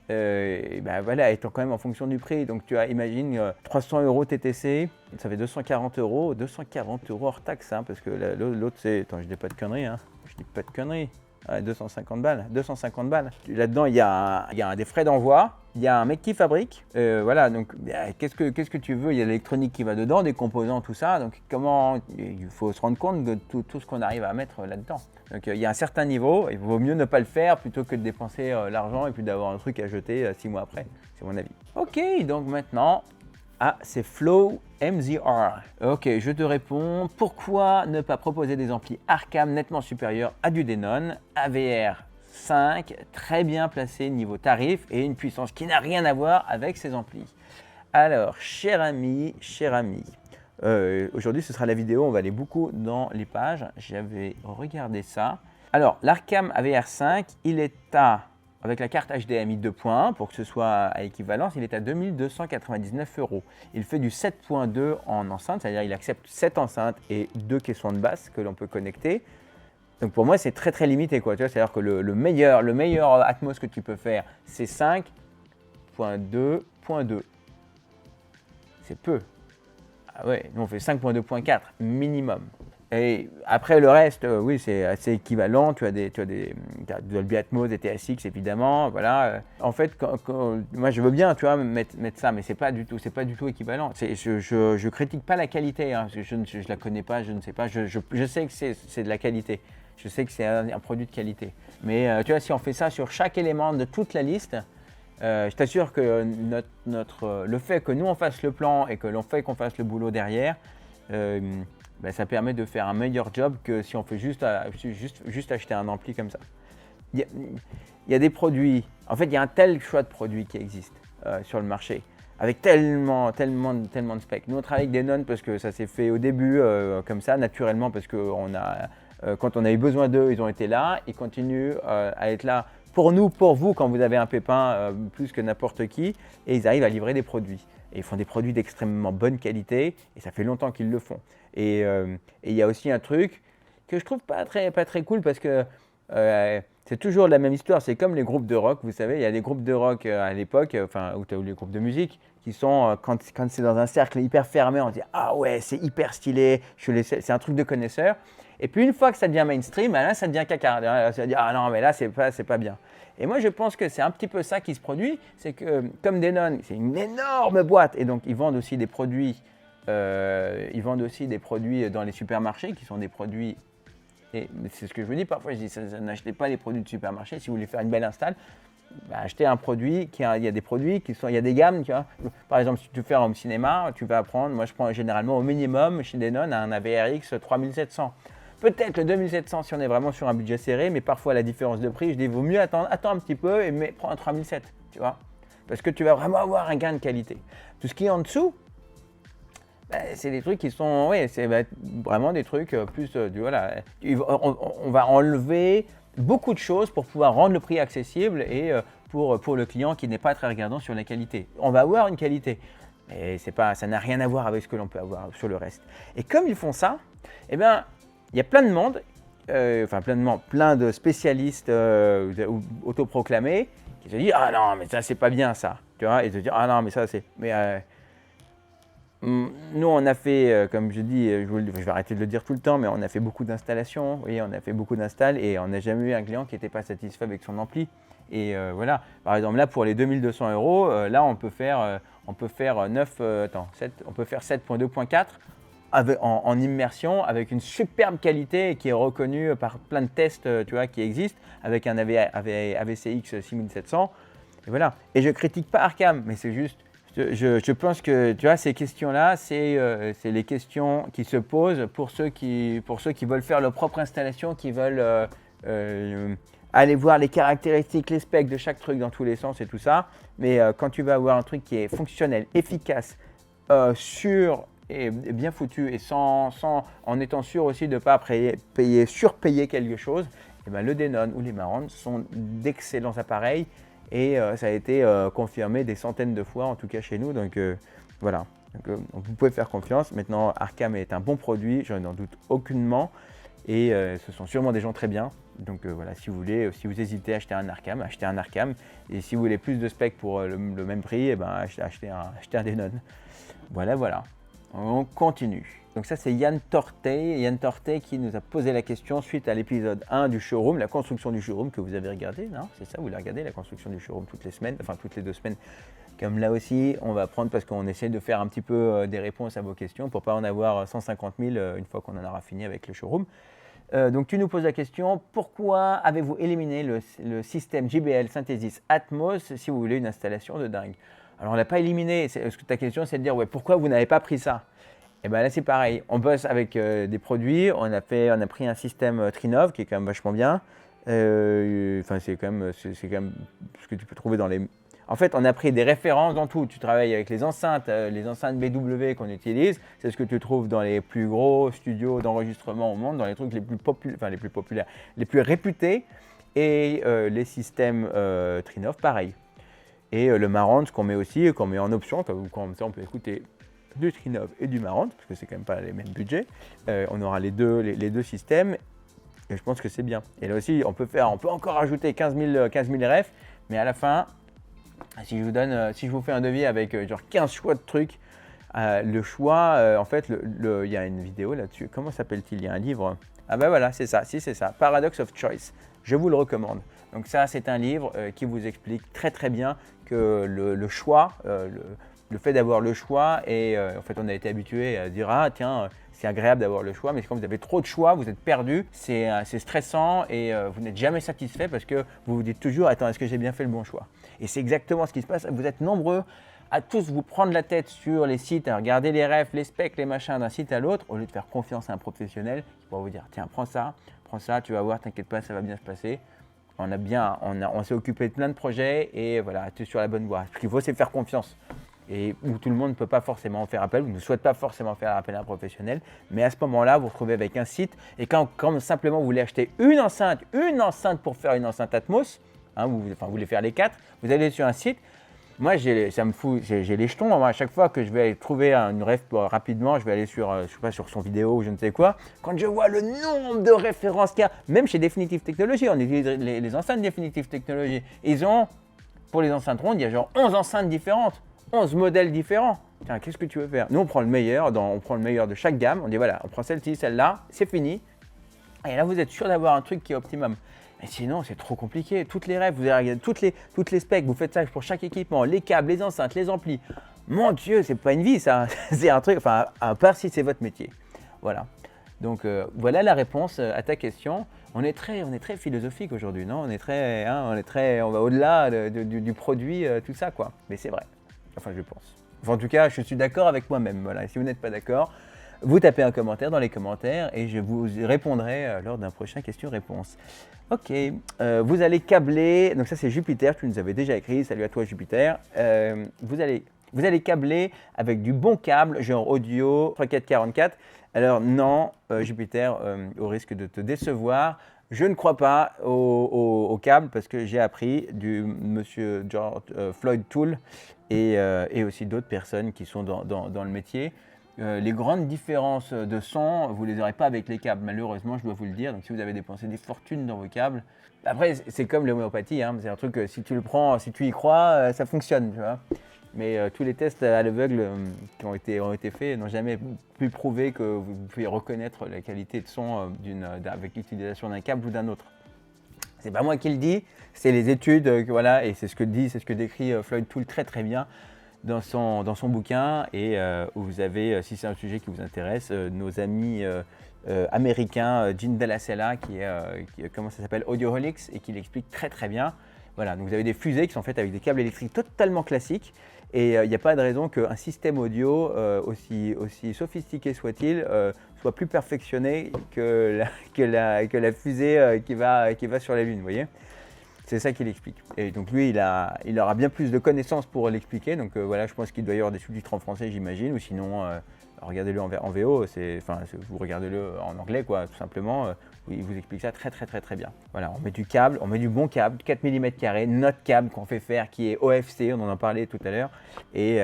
Speaker 1: voilà, étant quand même en fonction du prix. Donc tu as, imagine, 300 € TTC, ça fait 240 €, 240 € hors taxe, hein, parce que l'autre c'est, attends, je dis pas de conneries, 250 balles. Là-dedans, il y a des frais d'envoi, il y a un mec qui fabrique. Voilà, donc qu'est-ce que tu veux? Il y a l'électronique qui va dedans, des composants, tout ça. Donc il faut se rendre compte de tout ce qu'on arrive à mettre là-dedans. Donc il y a un certain niveau, il vaut mieux ne pas le faire plutôt que de dépenser l'argent et puis d'avoir un truc à jeter 6 mois après. C'est mon avis. Ok, donc maintenant, c'est Flow MZR. Ok, je te réponds. Pourquoi ne pas proposer des amplis Arcam nettement supérieurs à du Denon? AVR 5, très bien placé niveau tarif et une puissance qui n'a rien à voir avec ces amplis. Alors, cher ami, aujourd'hui ce sera la vidéo, on va aller beaucoup dans les pages. J'avais regardé ça. Alors, l'Arcam AVR 5, il est avec la carte HDMI 2.1, pour que ce soit à équivalence, il est à 2299 €. Il fait du 7.2 en enceinte, c'est-à-dire il accepte 7 enceintes et 2 caissons de basse que l'on peut connecter. Donc pour moi, c'est très très limité, quoi. C'est-à-dire que le meilleur Atmos que tu peux faire, c'est 5.2.2. C'est peu. Ah ouais, nous on fait 5.2.4 minimum. Et après le reste, oui, c'est assez équivalent. Tu as Dolby Atmos, des TSX évidemment. Voilà. En fait, moi je veux bien, tu vois, mettre ça, mais c'est pas du tout équivalent. Je critique pas la qualité. Hein, je la connais pas, je ne sais pas. Je sais que c'est de la qualité. Je sais que c'est un produit de qualité. Mais tu vois, si on fait ça sur chaque élément de toute la liste, je t'assure que le fait que nous on fasse le plan et que l'on fait qu'on fasse le boulot derrière. Ça permet de faire un meilleur job que si on fait juste acheter un ampli comme ça. Il y a des produits, en fait il y a un tel choix de produits qui existe sur le marché, avec tellement de specs. Nous on travaille avec Denon parce que ça s'est fait au début comme ça, naturellement, parce que quand on a eu besoin d'eux, ils ont été là, ils continuent à être là pour nous, pour vous, quand vous avez un pépin plus que n'importe qui, et ils arrivent à livrer des produits. Et ils font des produits d'extrêmement bonne qualité, et ça fait longtemps qu'ils le font. Et il y a aussi un truc que je trouve pas très cool, parce que c'est toujours la même histoire. C'est comme les groupes de rock, vous savez, il y a des groupes de rock à l'époque, ou les groupes de musique, qui sont, quand c'est dans un cercle hyper fermé, on dit « Ah ouais, c'est hyper stylé, c'est un truc de connaisseur ». Et puis une fois que ça devient mainstream, là ça devient caca. Là, ça dit « Ah non, mais là c'est pas bien ». Et moi je pense que c'est un petit peu ça qui se produit, c'est que comme Denon, c'est une énorme boîte, et donc ils vendent aussi des produits dans les supermarchés, qui sont des produits, et c'est ce que je vous dis parfois, je dis n'achetez pas les produits de supermarché. Si vous voulez faire une belle install, achetez un produit, il y a des produits il y a des gammes, tu vois. Par exemple, si tu fais un cinéma, tu vas prendre, moi je prends généralement au minimum chez Denon un AVRX 3700. Peut-être le 2700 si on est vraiment sur un budget serré, mais parfois la différence de prix, je dis vaut mieux attends un petit peu et prends un 3700, tu vois, parce que tu vas vraiment avoir un gain de qualité. Tout ce qui est en dessous, c'est des trucs qui sont, c'est vraiment des trucs plus, voilà, on va enlever beaucoup de choses pour pouvoir rendre le prix accessible et pour le client qui n'est pas très regardant sur la qualité. On va avoir une qualité, mais ça n'a rien à voir avec ce que l'on peut avoir sur le reste. Et comme ils font ça, il y a plein de monde, plein de spécialistes autoproclamés qui se disent « Ah non, mais ça c'est pas bien ça », tu vois, et se dire « Ah non, mais ça c'est… » Nous, on a fait, comme je dis, je vais arrêter de le dire tout le temps, mais on a fait beaucoup d'installations, on a fait beaucoup d'installs et on n'a jamais eu un client qui n'était pas satisfait avec son ampli. Et voilà, par exemple, là, pour les 2200 €, là, on peut faire 7.2.4 en immersion avec une superbe qualité qui est reconnue par plein de tests, tu vois, qui existent, avec un AVCX 6700. Et voilà. Et je critique pas Arcam, mais c'est juste… Je pense que tu vois, ces questions-là, c'est les questions qui se posent pour ceux qui veulent faire leur propre installation, qui veulent aller voir les caractéristiques, les specs de chaque truc dans tous les sens et tout ça. Mais quand tu vas avoir un truc qui est fonctionnel, efficace, sûr et bien foutu, et en étant sûr aussi de ne pas surpayer quelque chose, et le Denon ou les Marantz sont d'excellents appareils. Et ça a été confirmé des centaines de fois, en tout cas chez nous. Donc voilà, vous pouvez faire confiance. Maintenant, Arcam est un bon produit, je n'en doute aucunement. Et ce sont sûrement des gens très bien. Donc voilà, si vous hésitez à acheter un Arcam, achetez un Arcam. Et si vous voulez plus de specs pour le même prix, achetez un Denon. Voilà. On continue. Donc ça, c'est Yann Torté qui nous a posé la question suite à l'épisode 1 du showroom, la construction du showroom que vous avez regardé, non? C'est ça, vous l'avez regardé, la construction du showroom toutes les deux semaines. Comme là aussi, on va prendre, parce qu'on essaie de faire un petit peu des réponses à vos questions pour ne pas en avoir 150 000 une fois qu'on en aura fini avec le showroom. Donc tu nous poses la question, pourquoi avez-vous éliminé le système JBL Synthesis Atmos si vous voulez une installation de dingue? Alors on ne l'a pas éliminé, ta question c'est de dire pourquoi vous n'avez pas pris ça? Et là c'est pareil, on bosse avec des produits, on a pris un système Trinov qui est quand même vachement bien. C'est quand même ce que tu peux trouver dans les… En fait, on a pris des références dans tout. Tu travailles avec les enceintes BW qu'on utilise, c'est ce que tu trouves dans les plus gros studios d'enregistrement au monde, dans les trucs les plus populaires, les plus réputés, et les systèmes Trinov, pareil. Et le Marantz qu'on met aussi, qu'on met en option, comme ça on peut écouter du Trinov et du Marantz, parce que c'est quand même pas les mêmes budgets. On aura les deux systèmes, et je pense que c'est bien. Et là aussi, on peut encore ajouter 15 000 refs, mais à la fin, si je vous fais un devis avec genre 15 choix de trucs, Le choix, en fait, il y a une vidéo là-dessus. Comment s'appelle-t-il? Il y a un livre. Ah ben voilà, c'est ça, si c'est ça, Paradox of Choice. Je vous le recommande. Donc ça, c'est un livre qui vous explique très très bien que le choix, le fait d'avoir le choix, et en fait on a été habitué à dire ah tiens, c'est agréable d'avoir le choix, mais quand vous avez trop de choix, vous êtes perdu, c'est stressant et vous n'êtes jamais satisfait parce que vous vous dites toujours attends, est-ce que j'ai bien fait le bon choix? Et c'est exactement ce qui se passe. Vous êtes nombreux à tous vous prendre la tête sur les sites, à regarder les refs, les specs, les machins d'un site à l'autre, au lieu de faire confiance à un professionnel qui pourra vous dire tiens, prends ça, tu vas voir, t'inquiète pas, ça va bien se passer. On s'est occupé de plein de projets et voilà, tu es sur la bonne voie. Ce qu'il faut, c'est faire confiance. Et où tout le monde ne peut pas forcément faire appel, ou ne souhaite pas forcément faire appel à un professionnel. Mais à ce moment-là, vous vous retrouvez avec un site et quand simplement vous voulez acheter une enceinte pour faire une enceinte Atmos, vous voulez faire les 4, vous allez sur un site. Moi, ça me fout, j'ai les jetons. Moi, à chaque fois que je vais trouver une ref rapidement, je vais aller sur, je sais pas, sur son vidéo ou je ne sais quoi. Quand je vois le nombre de références qu'il y a, même chez Definitive Technology, on utilise les enceintes Definitive Technology. Ils ont, pour les enceintes rondes, il y a genre 11 enceintes différentes, 11 modèles différents. Tiens, qu'est-ce que tu veux faire? Nous, on prend le meilleur de chaque gamme. On dit voilà, on prend celle-ci, celle-là, c'est fini. Et là, vous êtes sûr d'avoir un truc qui est optimum. Mais sinon, c'est trop compliqué. Toutes les rêves, vous avez regardé toutes les specs, vous faites ça pour chaque équipement, les câbles, les enceintes, les amplis. Mon Dieu, c'est pas une vie ça. C'est un truc, enfin, à part si c'est votre métier. Voilà. Donc, voilà la réponse à ta question. On est très philosophique aujourd'hui, non? On va au-delà du produit, tout ça, quoi. Mais c'est vrai. Enfin, je pense. Enfin, en tout cas, je suis d'accord avec moi-même. Voilà. Et si vous n'êtes pas d'accord, vous tapez un commentaire dans les commentaires et je vous répondrai lors d'un prochain question-réponse. Ok, vous allez câbler, donc ça c'est Jupiter, tu nous avais déjà écrit, salut à toi Jupiter. Vous allez câbler avec du bon câble, genre audio 3444. Alors non, Jupiter, au risque de te décevoir, je ne crois pas au câble parce que j'ai appris du monsieur George Floyd Toole et aussi d'autres personnes qui sont dans le métier. Les grandes différences de son, vous ne les aurez pas avec les câbles, malheureusement, je dois vous le dire. Donc, si vous avez dépensé des fortunes dans vos câbles, après, c'est comme l'homéopathie, c'est un truc, si tu le prends, si tu y crois, ça fonctionne, tu vois. Mais tous les tests à l'aveugle qui ont été faits n'ont jamais pu prouver que vous pouvez reconnaître la qualité de son avec l'utilisation d'un câble ou d'un autre. C'est pas moi qui le dis, c'est les études, voilà, et c'est ce que décrit Floyd Toole très très bien dans son bouquin, et où vous avez, si c'est un sujet qui vous intéresse, nos amis américains, Gene Dallasella, qui comment ça s'appelle, Audioholics, et qui l'explique très très bien. Voilà, donc vous avez des fusées qui sont faites avec des câbles électriques totalement classiques, et il n'y a pas de raison qu'un système audio, aussi sophistiqué soit-il, soit plus perfectionné que la fusée qui va sur la Lune, vous voyez. C'est ça qu'il explique. Et donc lui, il aura bien plus de connaissances pour l'expliquer. Donc voilà, je pense qu'il doit y avoir des sous-titres en français, j'imagine. Ou sinon, regardez-le en VO. Vous regardez-le en anglais, quoi, tout simplement. Où il vous explique ça très, très, très, très bien. Voilà, on met du câble, on met du bon câble, 4 mm², notre câble qu'on fait faire, qui est OFC, on en a parlé tout à l'heure. Et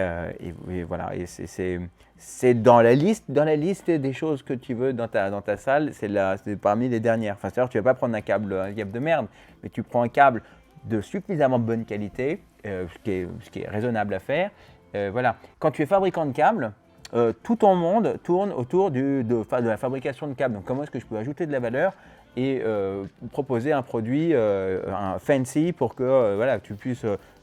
Speaker 1: voilà, et c'est dans la liste des choses que tu veux dans ta salle, c'est parmi les dernières. Enfin, c'est-à-dire, tu ne vas pas prendre un câble de merde, mais tu prends un câble de suffisamment bonne qualité, ce qui est raisonnable à faire. Voilà. Quand tu es fabricant de câbles, tout ton monde tourne autour de la fabrication de câbles. Donc, comment est-ce que je peux ajouter de la valeur et proposer un produit un fancy pour que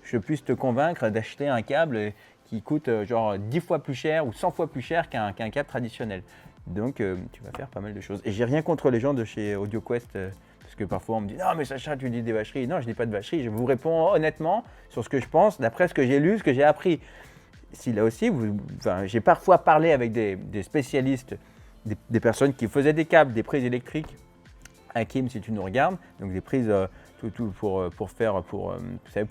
Speaker 1: je puisse te convaincre d'acheter un câble qui coûte genre 10 fois plus cher ou 100 fois plus cher qu'un câble traditionnel. Donc, tu vas faire pas mal de choses. Et j'ai rien contre les gens de chez AudioQuest, parce que parfois on me dit « Non mais Sacha, tu dis des vacheries ». Non, je dis pas de vacheries, je vous réponds honnêtement sur ce que je pense, d'après ce que j'ai lu, ce que j'ai appris. Si là aussi, j'ai parfois parlé avec des spécialistes, des personnes qui faisaient des câbles, des prises électriques. Hakim, si tu nous regardes, donc des prises pour faire, vous savez,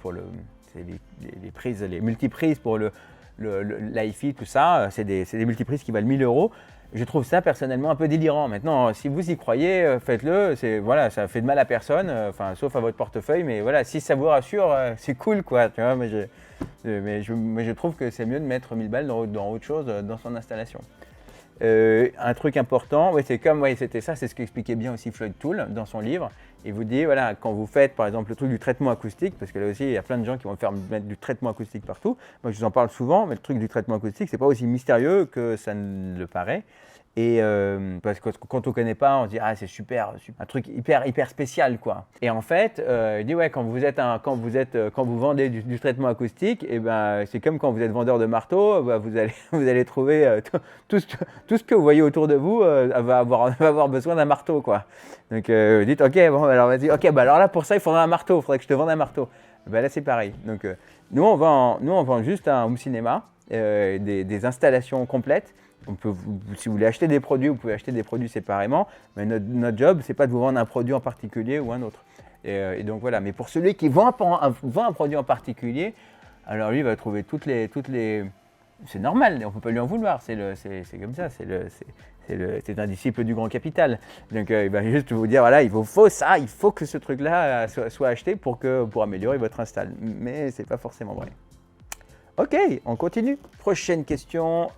Speaker 1: c'est les prises, les multiprises pour l'hi-fi, tout ça, c'est des multiprises qui valent 1 000 €. Je trouve ça personnellement un peu délirant. Maintenant, si vous y croyez, faites-le. Voilà, ça fait de mal à personne, sauf à votre portefeuille. Mais voilà, si ça vous rassure, c'est cool, quoi. Tu vois, mais je trouve que c'est mieux de mettre 1000 balles dans autre chose dans son installation. Un truc important, c'était ça, c'est ce qu'expliquait bien aussi Floyd Toole dans son livre. Il vous dit, voilà, quand vous faites par exemple le truc du traitement acoustique, parce que là aussi il y a plein de gens qui vont faire mettre du traitement acoustique partout. Moi je vous en parle souvent, mais le truc du traitement acoustique, c'est pas aussi mystérieux que ça ne le paraît. Et parce que quand on ne connaît pas, on se dit ah c'est super, un truc hyper spécial quoi. Et en fait, il dit ouais quand vous vendez du traitement acoustique, et ben c'est comme quand vous êtes vendeur de marteau, bah, vous allez trouver tout ce que vous voyez autour de vous va avoir besoin d'un marteau quoi. Donc vous dites ok bon alors vas-y ok bah alors là pour ça il faudra un marteau, il faudrait que je te vende un marteau. Ben là c'est pareil. Donc nous on vend juste un home cinéma, des installations complètes. Si vous voulez acheter des produits, vous pouvez acheter des produits séparément, mais notre job, c'est pas de vous vendre un produit en particulier ou un autre. Et donc voilà, mais pour celui qui vend un produit en particulier, alors lui il va trouver toutes les c'est normal, on ne peut pas lui en vouloir, c'est comme ça, c'est un disciple du grand capital. Donc il va juste vous dire, voilà, il faut que ce truc-là soit acheté pour améliorer votre install. Mais c'est pas forcément vrai. Ok, on continue. Prochaine question.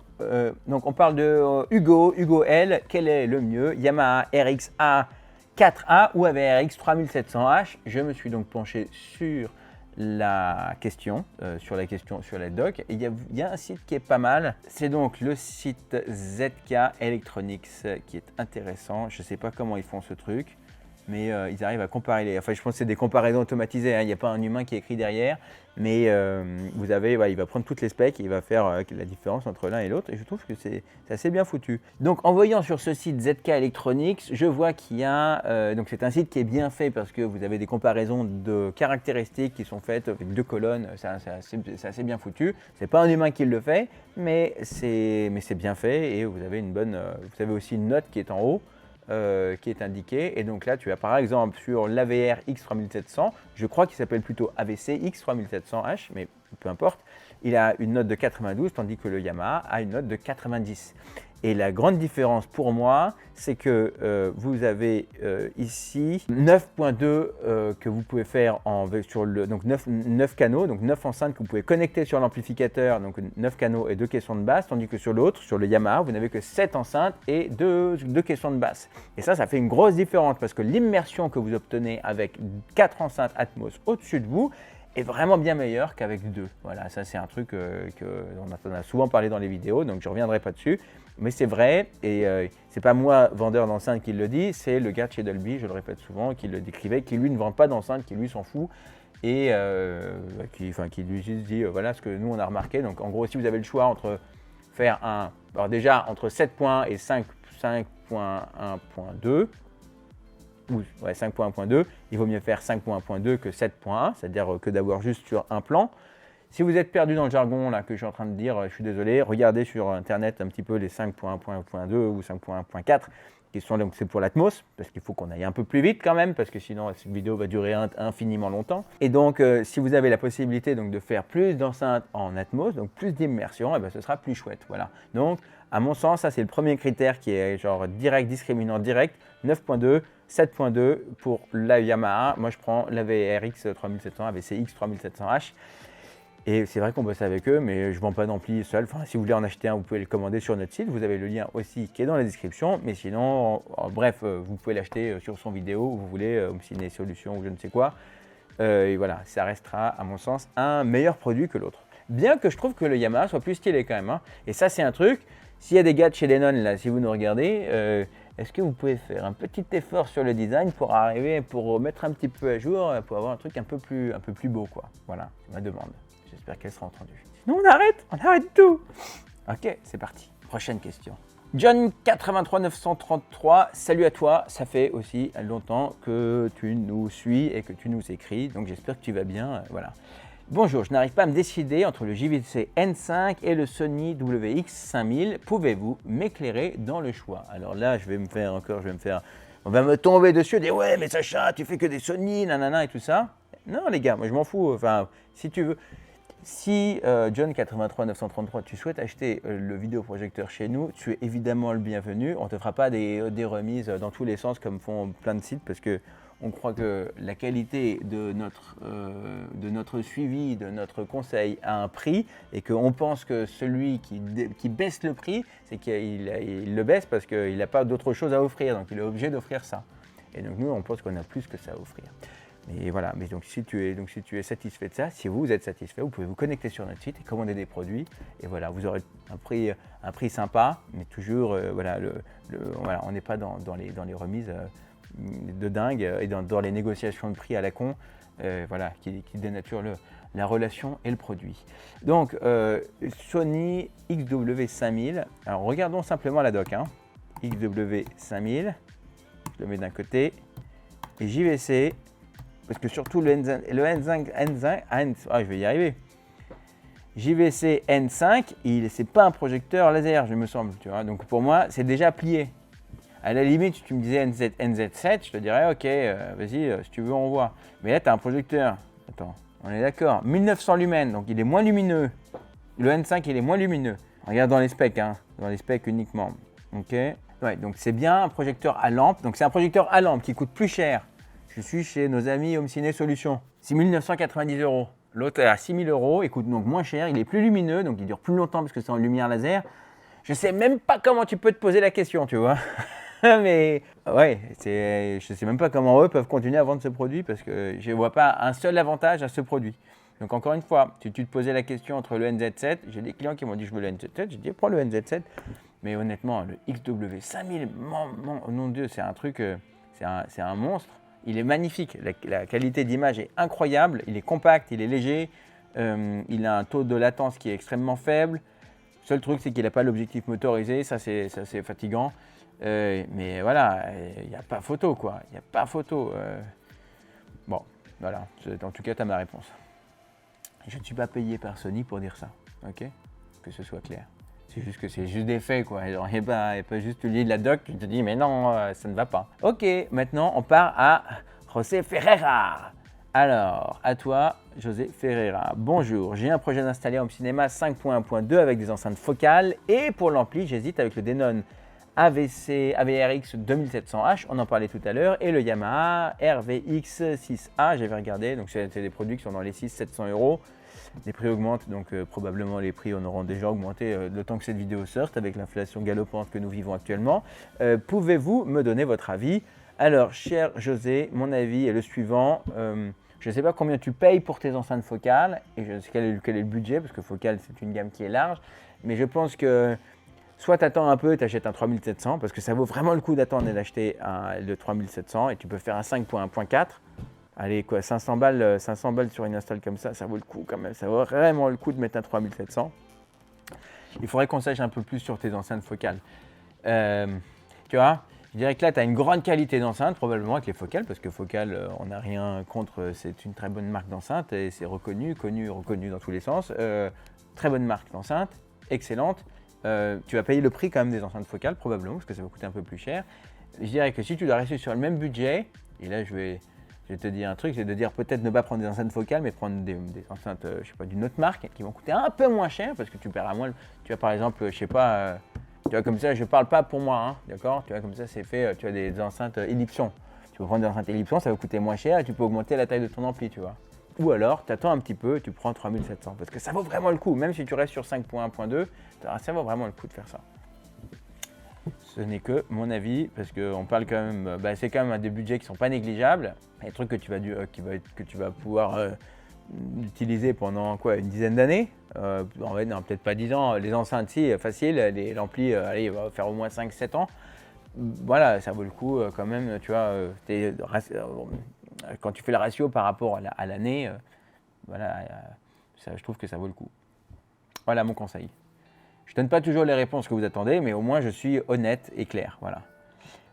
Speaker 1: Donc on parle de Hugo L. Quel est le mieux, Yamaha RX A4A ou AVRX 3700H? Je me suis donc penché sur la question, sur la doc. Il y a un site qui est pas mal. C'est donc le site ZK Electronics qui est intéressant. Je ne sais pas comment ils font ce truc, mais ils arrivent à comparer les. Enfin, je pense que c'est des comparaisons automatisées. Hein. Il n'y a pas un humain qui écrit derrière, mais il va prendre toutes les specs et il va faire la différence entre l'un et l'autre. Et je trouve que c'est assez bien foutu. Donc, en voyant sur ce site ZK Electronics, je vois qu'il y a. Donc, c'est un site qui est bien fait parce que vous avez des comparaisons de caractéristiques qui sont faites avec 2 colonnes. C'est assez bien foutu. C'est pas un humain qui le fait, mais c'est bien fait et vous avez aussi une note qui est en haut. Qui est indiqué, et donc là tu as par exemple sur l'AVR X3700, je crois qu'il s'appelle plutôt AVC X3700H, mais peu importe, il a une note de 92 tandis que le Yamaha a une note de 90. Et la grande différence pour moi, c'est que vous avez ici 9.2 que vous pouvez faire donc 9 canaux, donc 9 enceintes que vous pouvez connecter sur l'amplificateur, donc 9 canaux et 2 caissons de basse, tandis que sur l'autre, sur le Yamaha, vous n'avez que 7 enceintes et 2 caissons de basse. Et ça fait une grosse différence parce que l'immersion que vous obtenez avec 4 enceintes Atmos au-dessus de vous est vraiment bien meilleure qu'avec 2. Voilà, ça c'est un truc qu'on a souvent parlé dans les vidéos, donc je ne reviendrai pas dessus. Mais c'est vrai, et c'est pas moi, vendeur d'enceinte, qui le dit, c'est le gars de chez Dolby, je le répète souvent, qui le décrivait, qui lui ne vend pas d'enceinte, qui lui s'en fout, et qui lui dit voilà ce que nous on a remarqué. Donc en gros, si vous avez le choix entre faire alors déjà entre 7 points et 5.1.2, ou 5.1.2, il vaut mieux faire 5.1.2 que 7.1, c'est-à-dire que d'avoir juste sur un plan. Si vous êtes perdu dans le jargon là, que je suis en train de dire, je suis désolé, regardez sur internet un petit peu les 5.1.2 ou 5.1.4 qui sont donc c'est pour l'Atmos, parce qu'il faut qu'on aille un peu plus vite quand même, parce que sinon cette vidéo va durer infiniment longtemps. Et donc si vous avez la possibilité donc, de faire plus d'enceintes en Atmos, donc plus d'immersion, et ben, ce sera plus chouette. Voilà. Donc à mon sens, ça c'est le premier critère qui est genre direct, discriminant direct, 9.2, 7.2 pour la Yamaha. Moi je prends la VRX 3700, AVCX 3700H. Et c'est vrai qu'on bosse avec eux, mais je ne vends pas d'ampli seul. Enfin, si vous voulez en acheter un, vous pouvez le commander sur notre site. Vous avez le lien aussi qui est dans la description. Mais sinon, bref, vous pouvez l'acheter sur son vidéo, vous voulez, Ciné Solutions ou je ne sais quoi. Et voilà, ça restera, à mon sens, un meilleur produit que l'autre. Bien que je trouve que le Yamaha soit plus stylé quand même. Hein. Et ça, c'est un truc. S'il y a des gars de chez Denon, là, si vous nous regardez, est-ce que vous pouvez faire un petit effort sur le design pour mettre un petit peu à jour, pour avoir un truc un peu plus beau, quoi. Voilà, c'est ma demande. J'espère qu'elle sera entendue. Sinon, on arrête tout. Ok, c'est parti. Prochaine question. John 83933, salut à toi. Ça fait aussi longtemps que tu nous suis et que tu nous écris, donc j'espère que tu vas bien. Voilà. Bonjour, je n'arrive pas à me décider entre le JVC N5 et le Sony WX5000. Pouvez-vous m'éclairer dans le choix? Alors là, on va me tomber dessus, dire ouais, mais Sacha, tu fais que des Sony, nanana et tout ça. Non, les gars, moi je m'en fous. Enfin, si tu veux. Si John 83933, tu souhaites acheter le vidéoprojecteur chez nous, tu es évidemment le bienvenu. On ne te fera pas des remises dans tous les sens comme font plein de sites parce qu'on croit que la qualité de notre suivi, de notre conseil a un prix et qu'on pense que celui qui baisse le prix, c'est qu'il le baisse parce qu'il n'a pas d'autre chose à offrir, donc il est obligé d'offrir ça. Et donc nous, on pense qu'on a plus que ça à offrir. Mais voilà, mais donc si tu es satisfait de ça, si vous êtes satisfait, vous pouvez vous connecter sur notre site et commander des produits. Et voilà, vous aurez un prix sympa, mais toujours, voilà, voilà, on n'est pas dans les remises de dingue et dans les négociations de prix à la con, voilà, qui dénaturent la relation et le produit. Donc, Sony XW5000, alors regardons simplement la doc, hein. XW5000, je le mets d'un côté, et JVC, parce que surtout le N5, je vais y arriver. JVC N5, c'est pas un projecteur laser, je me semble, tu vois. Donc pour moi, c'est déjà plié. À la limite, si tu me disais NZ7, je te dirais, ok, vas-y, si tu veux, on voit. Mais là, tu as un projecteur. Attends, on est d'accord. 1900 lumens, donc il est moins lumineux. Le N5, il est moins lumineux. Regarde dans les specs, hein, dans les specs uniquement. Ok. Ouais, donc c'est bien un projecteur à lampe. Donc c'est un projecteur à lampe qui coûte plus cher. Je suis chez nos amis Home Ciné Solutions. C'est 1990 €. L'autre est à 6000 €, il coûte donc moins cher, il est plus lumineux, donc il dure plus longtemps parce que c'est en lumière laser. Je sais même pas comment tu peux te poser la question, tu vois. Mais ouais, je sais même pas comment eux peuvent continuer à vendre ce produit parce que je ne vois pas un seul avantage à ce produit. Donc encore une fois, si tu te posais la question entre le NZ7, j'ai des clients qui m'ont dit je veux le NZ7, j'ai dit prends le NZ7. Mais honnêtement, le XW5000, oh nom de Dieu, c'est un truc, c'est un monstre. Il est magnifique, la qualité d'image est incroyable, il est compact, il est léger, il a un taux de latence qui est extrêmement faible. Le seul truc, c'est qu'il n'a pas l'objectif motorisé, ça c'est fatigant. Mais voilà, il n'y a pas photo quoi, il n'y a pas photo. Bon, voilà, en tout cas, tu as ma réponse. Je ne suis pas payé par Sony pour dire ça, ok? Que ce soit clair. C'est juste des faits, quoi. Il n'y a pas juste tu lis de la doc, tu te dis, mais non, ça ne va pas. Ok, maintenant, on part à José Ferreira. Alors, à toi, José Ferreira. Bonjour, j'ai un projet d'installer Home Cinéma 5.1.2 avec des enceintes focales et pour l'ampli, j'hésite avec le Denon AVRX 2700H, on en parlait tout à l'heure, et le Yamaha RVX6A, j'avais regardé, donc c'est des produits qui sont dans les 600-700 €. Les prix augmentent, donc probablement les prix en auront déjà augmenté le temps que cette vidéo sorte avec l'inflation galopante que nous vivons actuellement. Pouvez-vous me donner votre avis? Alors, cher José, mon avis est le suivant. Je ne sais pas combien tu payes pour tes enceintes focales et je sais quel est le budget parce que focale c'est une gamme qui est large, mais je pense que soit tu attends un peu et tu achètes un 3700 parce que ça vaut vraiment le coup d'attendre et d'acheter le 3700 et tu peux faire un 5.1.4. Allez, quoi, 500 balles sur une install comme ça vaut le coup quand même. Ça vaut vraiment le coup de mettre un 3700. Il faudrait qu'on sache un peu plus sur tes enceintes focales. Tu vois, je dirais que là, tu as une grande qualité d'enceinte, probablement avec les focales, parce que focales, on n'a rien contre, c'est une très bonne marque d'enceinte et c'est reconnu dans tous les sens. Très bonne marque d'enceinte, excellente. Tu vas payer le prix quand même des enceintes focales, probablement, parce que ça va coûter un peu plus cher. Je dirais que si tu dois rester sur le même budget, et là, je vais te dire un truc, c'est de dire peut-être ne pas prendre des enceintes focales, mais prendre des enceintes, je sais pas, d'une autre marque qui vont coûter un peu moins cher parce que tu paieras moins. Tu as par exemple, je sais pas, tu vois comme ça, je parle pas pour moi, hein, d'accord? Tu vois comme ça, c'est fait. Tu as des enceintes Ellipson. Tu peux prendre des enceintes Ellipson, ça va coûter moins cher et tu peux augmenter la taille de ton ampli, tu vois. Ou alors, tu attends un petit peu, tu prends 3700 parce que ça vaut vraiment le coup. Même si tu restes sur 5.1.2, ça vaut vraiment le coup de faire ça. Ce n'est que mon avis, parce qu'on parle quand même, c'est quand même des budgets qui ne sont pas négligeables. Il y a des trucs que tu vas pouvoir utiliser pendant quoi, une dizaine d'années. Non, peut-être pas 10 ans. Les enceintes, si, facile. L'ampli, allez, il va faire au moins 5-7 ans. Voilà, ça vaut le coup quand même, tu vois. Quand tu fais le ratio par rapport à l'année, voilà, je trouve que ça vaut le coup. Voilà mon conseil. Je ne donne pas toujours les réponses que vous attendez, mais au moins je suis honnête et clair. Voilà.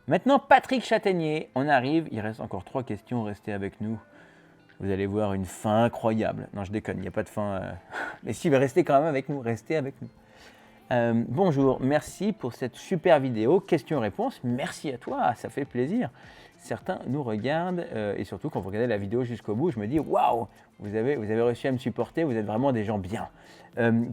Speaker 1: Maintenant, Patrick Châtaignier, on arrive. Il reste encore 3 questions, restez avec nous. Vous allez voir une fin incroyable. Non, je déconne, il n'y a pas de fin. Mais si, restez quand même avec nous, restez avec nous. Bonjour, merci pour cette super vidéo. Question-réponse, merci à toi, ça fait plaisir. Certains nous regardent et surtout quand vous regardez la vidéo jusqu'au bout, je me dis waouh, vous avez réussi à me supporter, vous êtes vraiment des gens bien.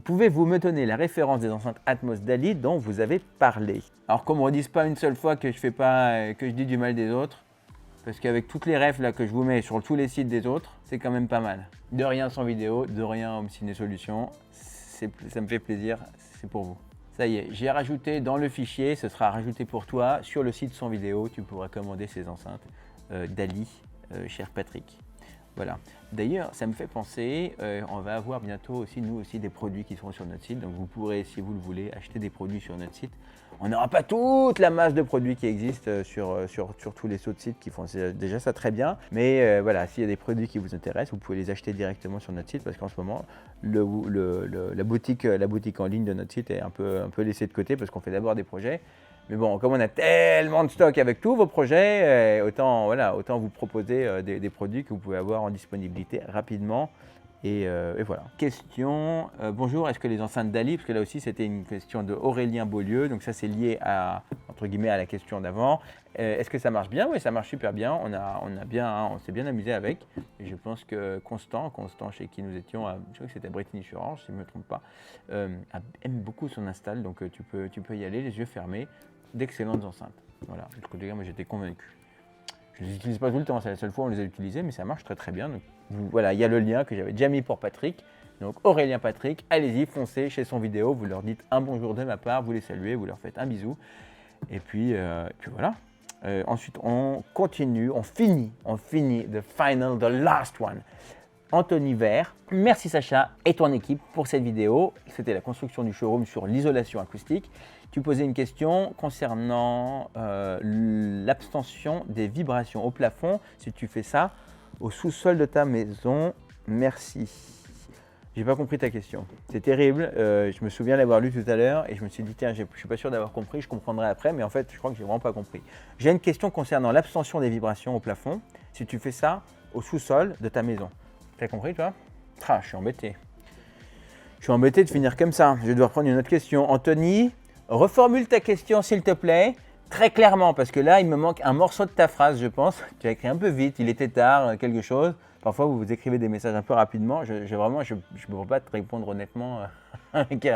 Speaker 1: Pouvez-vous me donner la référence des enceintes Atmos Dali dont vous avez parlé? Alors qu'on ne me redise pas une seule fois que je dis du mal des autres, parce qu'avec toutes les refs là que je vous mets sur tous les sites des autres, c'est quand même pas mal. De rien sans vidéo, de rien Home Ciné Solutions, ça me fait plaisir, c'est pour vous. Ça y est, j'ai rajouté dans le fichier, ce sera rajouté pour toi sur le site sans vidéo. Tu pourras commander ces enceintes Dali, cher Patrick. Voilà. D'ailleurs, ça me fait penser, on va avoir bientôt aussi, nous aussi, des produits qui seront sur notre site. Donc vous pourrez, si vous le voulez, acheter des produits sur notre site. On n'aura pas toute la masse de produits qui existent sur tous les autres sites qui font déjà ça très bien. Mais voilà, s'il y a des produits qui vous intéressent, vous pouvez les acheter directement sur notre site parce qu'en ce moment, la boutique en ligne de notre site est un peu laissée de côté parce qu'on fait d'abord des projets. Mais bon, comme on a tellement de stock avec tous vos projets, autant vous proposer des produits que vous pouvez avoir en disponibilité rapidement. Et voilà. Question, bonjour, est-ce que les enceintes Dali, parce que là aussi c'était une question de Aurélien Beaulieu, donc ça c'est lié à, entre guillemets, à la question d'avant. Est-ce que ça marche bien? Oui, ça marche super bien, on s'est bien amusé avec. Et je pense que Constant chez qui nous étions, je crois que c'était British Orange, si je ne me trompe pas, aime beaucoup son install, donc tu peux y aller les yeux fermés. D'excellentes enceintes. Voilà, moi j'étais convaincu. Je ne les utilise pas tout le temps, c'est la seule fois où on les a utilisées, mais ça marche très très bien. Donc, voilà, il y a le lien que j'avais déjà mis pour Patrick. Donc Aurélien Patrick, allez-y, foncez chez son vidéo, vous leur dites un bonjour de ma part, vous les saluez, vous leur faites un bisou. Et puis voilà. Ensuite, on continue, on finit the last one. Anthony Vert, merci Sacha et ton équipe pour cette vidéo. C'était la construction du showroom sur l'isolation acoustique. Tu posais une question concernant l'abstention des vibrations au plafond. Si tu fais ça au sous-sol de ta maison, merci. J'ai pas compris ta question. C'est terrible. Je me souviens l'avoir lu tout à l'heure et je me suis dit tiens, je suis pas sûr d'avoir compris. Je comprendrai après, mais en fait, je crois que j'ai vraiment pas compris. J'ai une question concernant l'abstention des vibrations au plafond. Si tu fais ça au sous-sol de ta maison. T'as compris, toi? Ah, je suis embêté. Je suis embêté de finir comme ça. Je vais devoir prendre une autre question. Anthony, reformule ta question, s'il te plaît, très clairement, parce que là, il me manque un morceau de ta phrase, je pense. Tu as écrit un peu vite, il était tard, quelque chose. Parfois, vous écrivez des messages un peu rapidement. Je ne peux pas te répondre honnêtement avec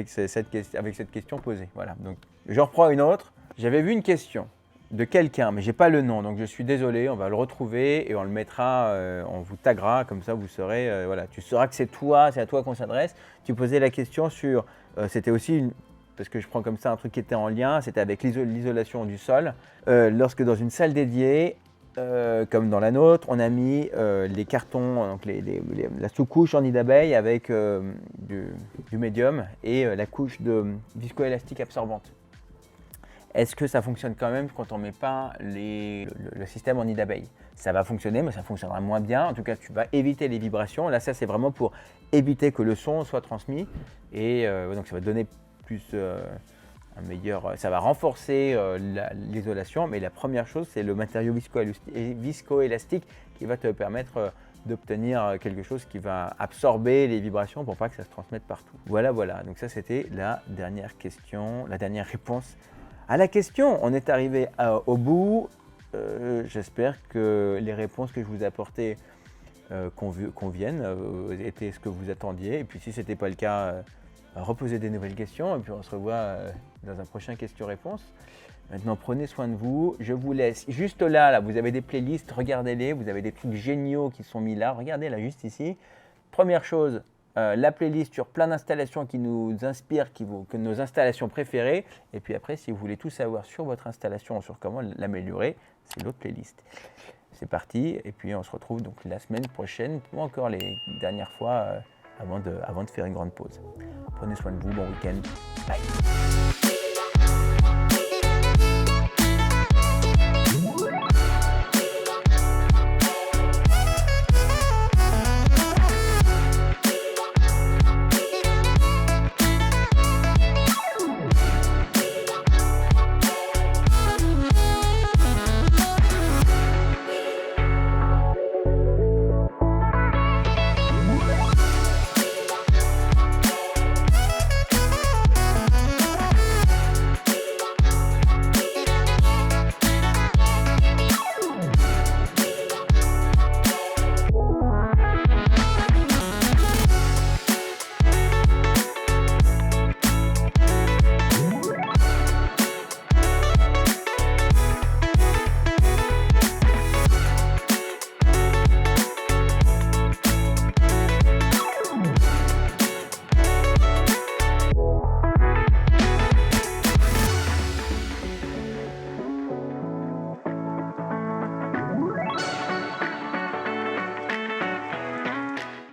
Speaker 1: cette question posée. Voilà. Donc, je reprends une autre. J'avais vu une question de quelqu'un, mais j'ai pas le nom, donc je suis désolé, on va le retrouver et on le mettra, on vous taguera, comme ça vous saurez, voilà, tu sauras que c'est à toi qu'on s'adresse. Tu posais la question sur, c'était aussi parce que je prends comme ça un truc qui était en lien, c'était avec l'isolation du sol. Lorsque dans une salle dédiée, comme dans la nôtre, on a mis les cartons, donc la sous-couche en nid d'abeille avec du médium et la couche de viscoélastique absorbante. Est-ce que ça fonctionne quand même quand on ne met pas le système en nid d'abeille? Ça va fonctionner, mais ça fonctionnera moins bien. En tout cas, tu vas éviter les vibrations. Là, ça, c'est vraiment pour éviter que le son soit transmis. Et donc, ça va donner plus un meilleur... Ça va renforcer l'isolation. Mais la première chose, c'est le matériau viscoélastique qui va te permettre d'obtenir quelque chose qui va absorber les vibrations pour pas que ça se transmette partout. Voilà. Donc ça, c'était la dernière question, la dernière réponse à la question. On est arrivé au bout. J'espère que les réponses que je vous ai apportées conviennent, étaient ce que vous attendiez. Et puis si ce n'était pas le cas, reposez des nouvelles questions. Et puis on se revoit dans un prochain question-réponse. Maintenant, prenez soin de vous. Je vous laisse juste là, vous avez des playlists, regardez-les. Vous avez des trucs géniaux qui sont mis là. Regardez là, juste ici. Première chose, la playlist sur plein d'installations qui nous inspirent, que nos installations préférées. Et puis après, si vous voulez tout savoir sur votre installation, sur comment l'améliorer, c'est l'autre playlist. C'est parti. Et puis on se retrouve donc la semaine prochaine, ou encore les dernières fois, avant de faire une grande pause. Prenez soin de vous, bon week-end. Bye.